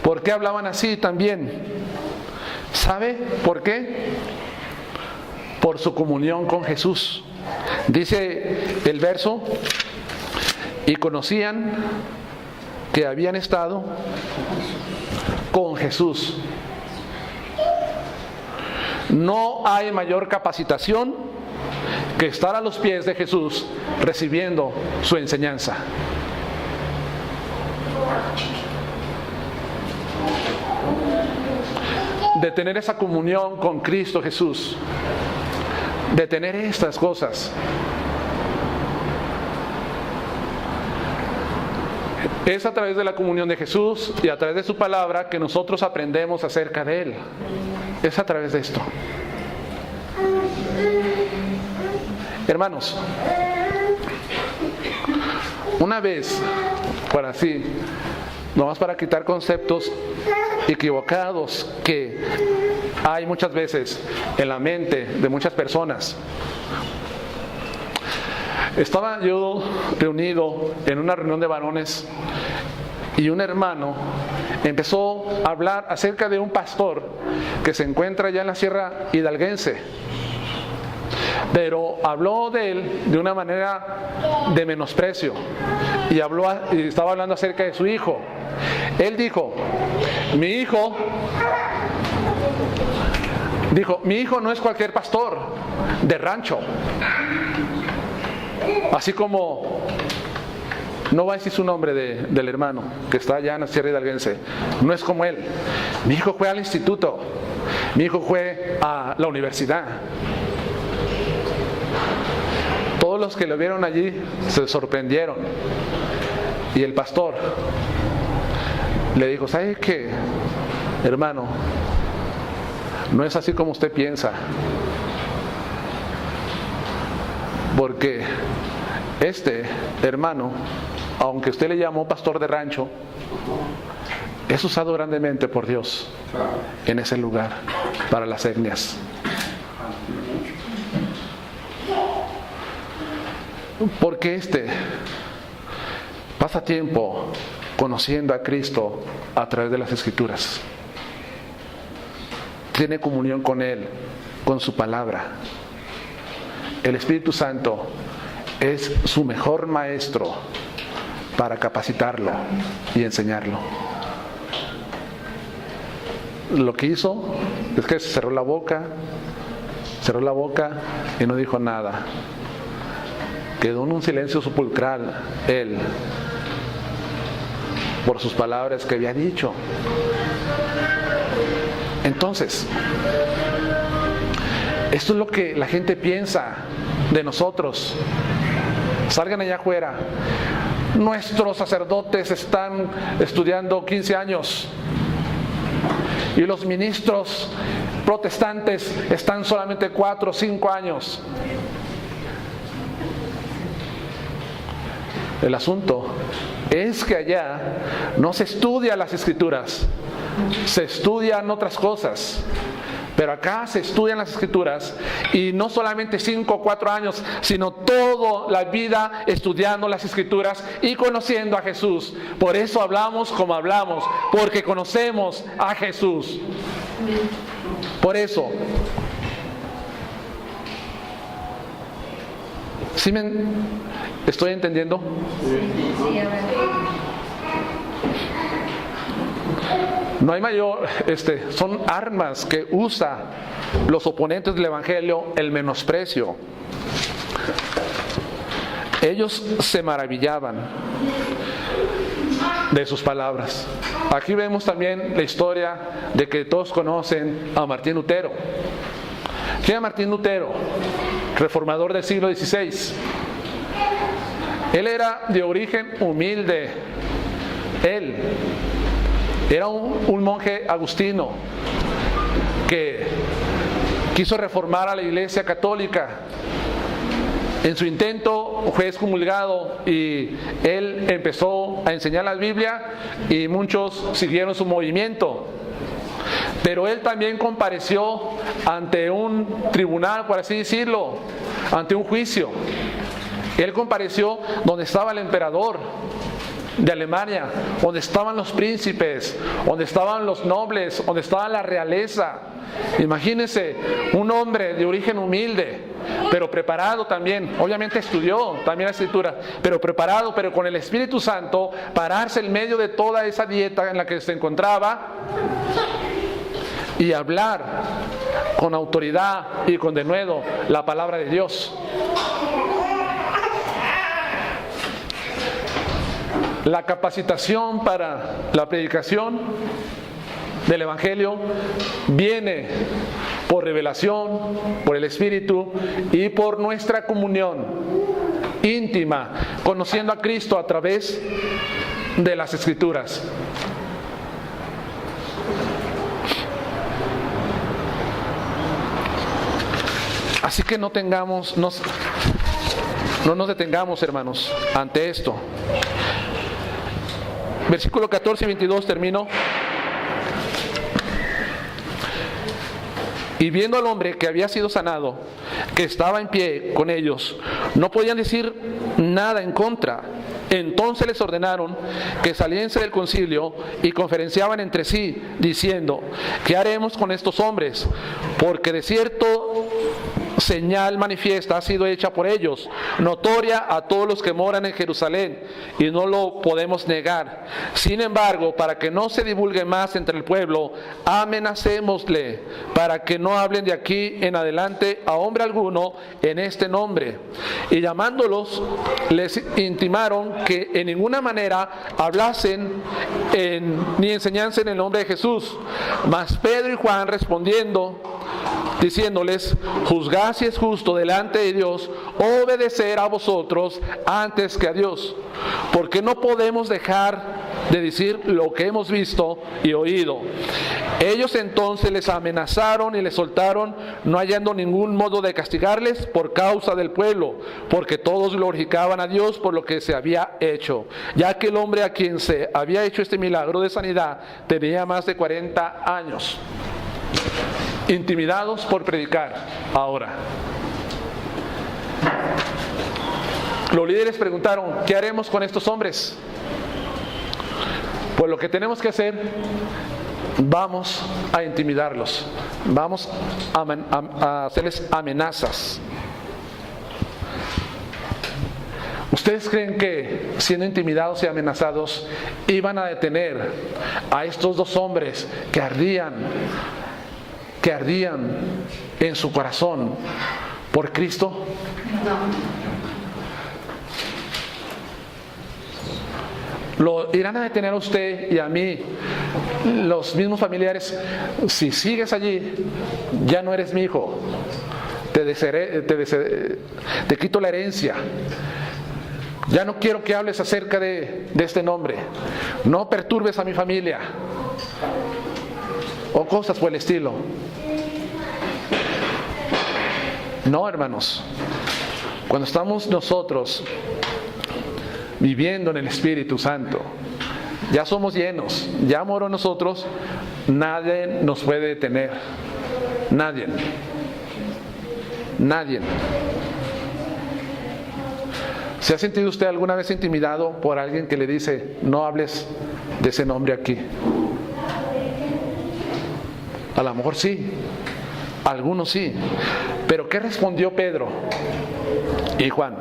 ¿por qué hablaban así también? ¿Sabe por qué? Por su comunión con Jesús. Dice el verso, y conocían que habían estado con Jesús. No hay mayor capacitación que estar a los pies de Jesús recibiendo su enseñanza. De tener esa comunión con Cristo Jesús, de tener estas cosas. Es a través de la comunión de Jesús y a través de su palabra que nosotros aprendemos acerca de Él. Es a través de esto. Hermanos, Una vez, para así, nomás para quitar conceptos equivocados que hay muchas veces en la mente de muchas personas. Estaba yo reunido en una reunión de varones y un hermano empezó a hablar acerca de un pastor que se encuentra allá en la Sierra Hidalguense. Pero habló de él de una manera de menosprecio y estaba hablando acerca de su hijo. Él dijo, mi hijo no es cualquier pastor de rancho. Así como, no va a decir su nombre del hermano que está allá en la Sierra Hidalguense, no es como él. Mi hijo fue al instituto, mi hijo fue a la universidad. Todos los que lo vieron allí se sorprendieron. Y el pastor le dijo, ¿sabe qué, hermano? No es así como usted piensa. Porque este hermano, aunque usted le llamó pastor de rancho, es usado grandemente por Dios en ese lugar para las etnias. Porque pasa tiempo conociendo a Cristo a través de las Escrituras. Tiene comunión con Él, con su palabra. El Espíritu Santo es su mejor maestro para capacitarlo y enseñarlo. Lo que hizo es que cerró la boca y no dijo nada. Quedó en un silencio sepulcral él por sus palabras que había dicho. Entonces, esto es lo que la gente piensa de nosotros. Salgan allá afuera. Nuestros sacerdotes están estudiando 15 años y los ministros protestantes están solamente 4 o 5 años. El asunto es que allá no se estudia las Escrituras, se estudian otras cosas. Pero acá se estudian las Escrituras y no solamente 5 o 4 años, sino toda la vida estudiando las Escrituras y conociendo a Jesús. Por eso hablamos como hablamos, porque conocemos a Jesús. Por eso. ¿Sí me estoy entendiendo? Sí, a ver. No hay mayor, son armas que usan los oponentes del Evangelio, el menosprecio. Ellos se maravillaban de sus palabras. Aquí vemos también la historia de que todos conocen a Martín Lutero. ¿Quién es Martín Lutero? Reformador del siglo XVI. Él era de origen humilde. Él era un monje agustino que quiso reformar a la Iglesia Católica. En su intento fue excomulgado y él empezó a enseñar la Biblia y muchos siguieron su movimiento. Pero él también compareció ante un tribunal, por así decirlo, ante un juicio. Él compareció donde estaba el emperador de Alemania, donde estaban los príncipes, donde estaban los nobles, donde estaba la realeza. Imagínense, un hombre de origen humilde, pero preparado también, obviamente estudió también la Escritura, pero preparado, pero con el Espíritu Santo, pararse en medio de toda esa dieta en la que se encontraba y hablar con autoridad y con denuedo la palabra de Dios. La capacitación para la predicación del Evangelio viene por revelación, por el Espíritu y por nuestra comunión íntima, conociendo a Cristo a través de las Escrituras. Así que no No nos detengamos, hermanos, ante esto. Versículo 14 y 22 termino. Y viendo al hombre que había sido sanado, que estaba en pie con ellos, no podían decir nada en contra. Entonces les ordenaron que saliesen del concilio y conferenciaban entre sí, diciendo: ¿qué haremos con estos hombres? Porque de cierto señal manifiesta ha sido hecha por ellos, notoria a todos los que moran en Jerusalén, y no lo podemos negar. Sin embargo, para que no se divulgue más entre el pueblo, amenacémosle, para que no hablen de aquí en adelante a hombre alguno en este nombre. Y llamándolos, les intimaron que en ninguna manera hablasen ni enseñasen el nombre de Jesús. Mas Pedro y Juan respondiendo, diciéndoles: juzgad si es justo delante de Dios obedecer a vosotros antes que a Dios, porque no podemos dejar de decir lo que hemos visto y oído. Ellos entonces les amenazaron y les soltaron, no hallando ningún modo de castigarles por causa del pueblo, porque todos glorificaban a Dios por lo que se había hecho, ya que el hombre a quien se había hecho este milagro de sanidad tenía más de 40 años. Intimidados por predicar. Ahora, los líderes preguntaron: ¿qué haremos con estos hombres? Pues lo que tenemos que hacer, vamos a intimidarlos, vamos a hacerles amenazas. ¿Ustedes creen que siendo intimidados y amenazados iban a detener a estos dos hombres que ardían en su corazón por Cristo? Lo irán a detener a usted y a mí, los mismos familiares. Si sigues allí, ya no eres mi hijo, te quito la herencia, ya no quiero que hables acerca de este nombre, no perturbes a mi familia, o cosas por el estilo. No, hermanos, cuando estamos nosotros viviendo en el Espíritu Santo, ya somos llenos, ya moró en nosotros, nadie nos puede detener, nadie. ¿Se ha sentido usted alguna vez intimidado por alguien que le dice: no hables de ese nombre aquí? A lo mejor sí, algunos sí. Pero ¿qué respondió Pedro y Juan?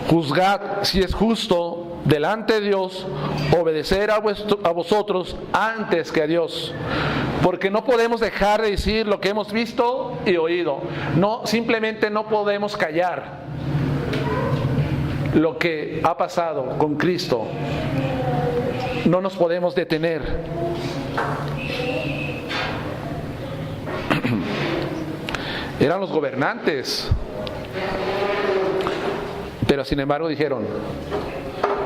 Juzgad si es justo delante de Dios obedecer a vosotros antes que a Dios, porque no podemos dejar de decir lo que hemos visto y oído. No, simplemente no podemos callar lo que ha pasado con Cristo. No nos podemos detener. Eran los gobernantes, pero sin embargo dijeron: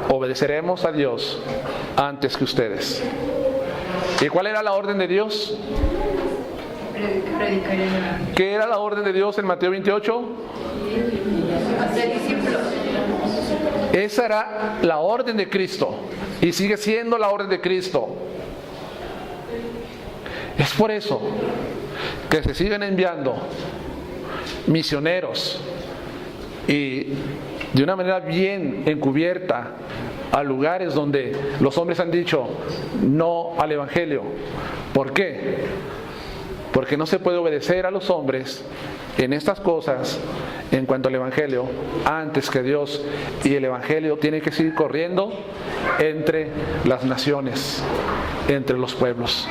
obedeceremos a Dios antes que ustedes. ¿Y cuál era la orden de Dios? ¿Qué era la orden de Dios en Mateo 28? Hacer discípulos. Esa era la orden de Cristo y sigue siendo la orden de Cristo. Es por eso que se siguen enviando misioneros y de una manera bien encubierta a lugares donde los hombres han dicho no al Evangelio. ¿Por qué? Porque no se puede obedecer a los hombres en estas cosas en cuanto al Evangelio antes que Dios, y el Evangelio tiene que seguir corriendo entre las naciones, entre los pueblos.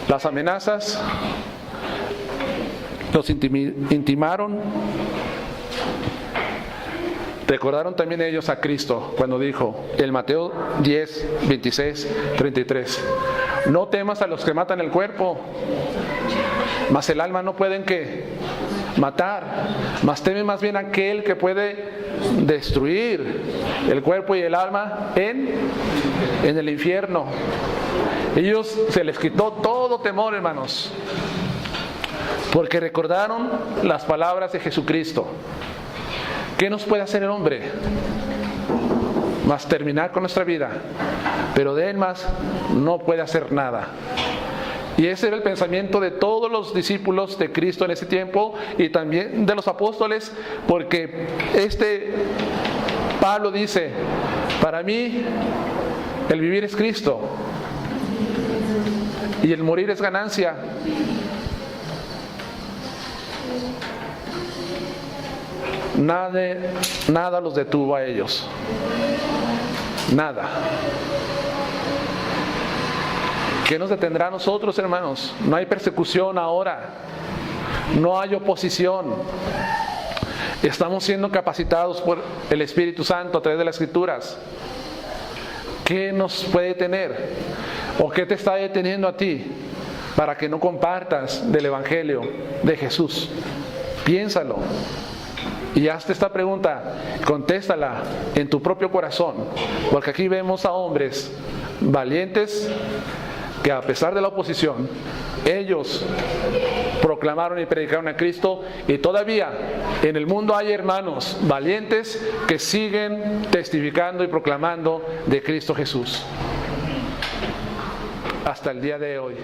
Las amenazas los intimaron. Recordaron también ellos a Cristo cuando dijo, en Mateo 10, 26, 33, No temas a los que matan el cuerpo, mas el alma no pueden ¿qué? Matar. Mas teme más bien aquel que puede destruir el cuerpo y el alma en el infierno. Ellos se les quitó todo temor, hermanos, porque recordaron las palabras de Jesucristo. ¿Qué nos puede hacer el hombre? Más terminar con nuestra vida, pero de él más no puede hacer nada. Y ese era el pensamiento de todos los discípulos de Cristo en ese tiempo y también de los apóstoles, porque Pablo dice: para mí el vivir es Cristo y el morir es ganancia. Nada los detuvo a ellos. Nada. ¿Qué nos detendrá a nosotros, hermanos? No hay persecución ahora. No hay oposición. Estamos siendo capacitados por el Espíritu Santo a través de las Escrituras. ¿Qué nos puede detener? ¿O qué te está deteniendo a ti para que no compartas del Evangelio de Jesús? Piénsalo. Y hazte esta pregunta, contéstala en tu propio corazón, porque aquí vemos a hombres valientes que a pesar de la oposición, ellos proclamaron y predicaron a Cristo, y todavía en el mundo hay hermanos valientes que siguen testificando y proclamando de Cristo Jesús hasta el día de hoy.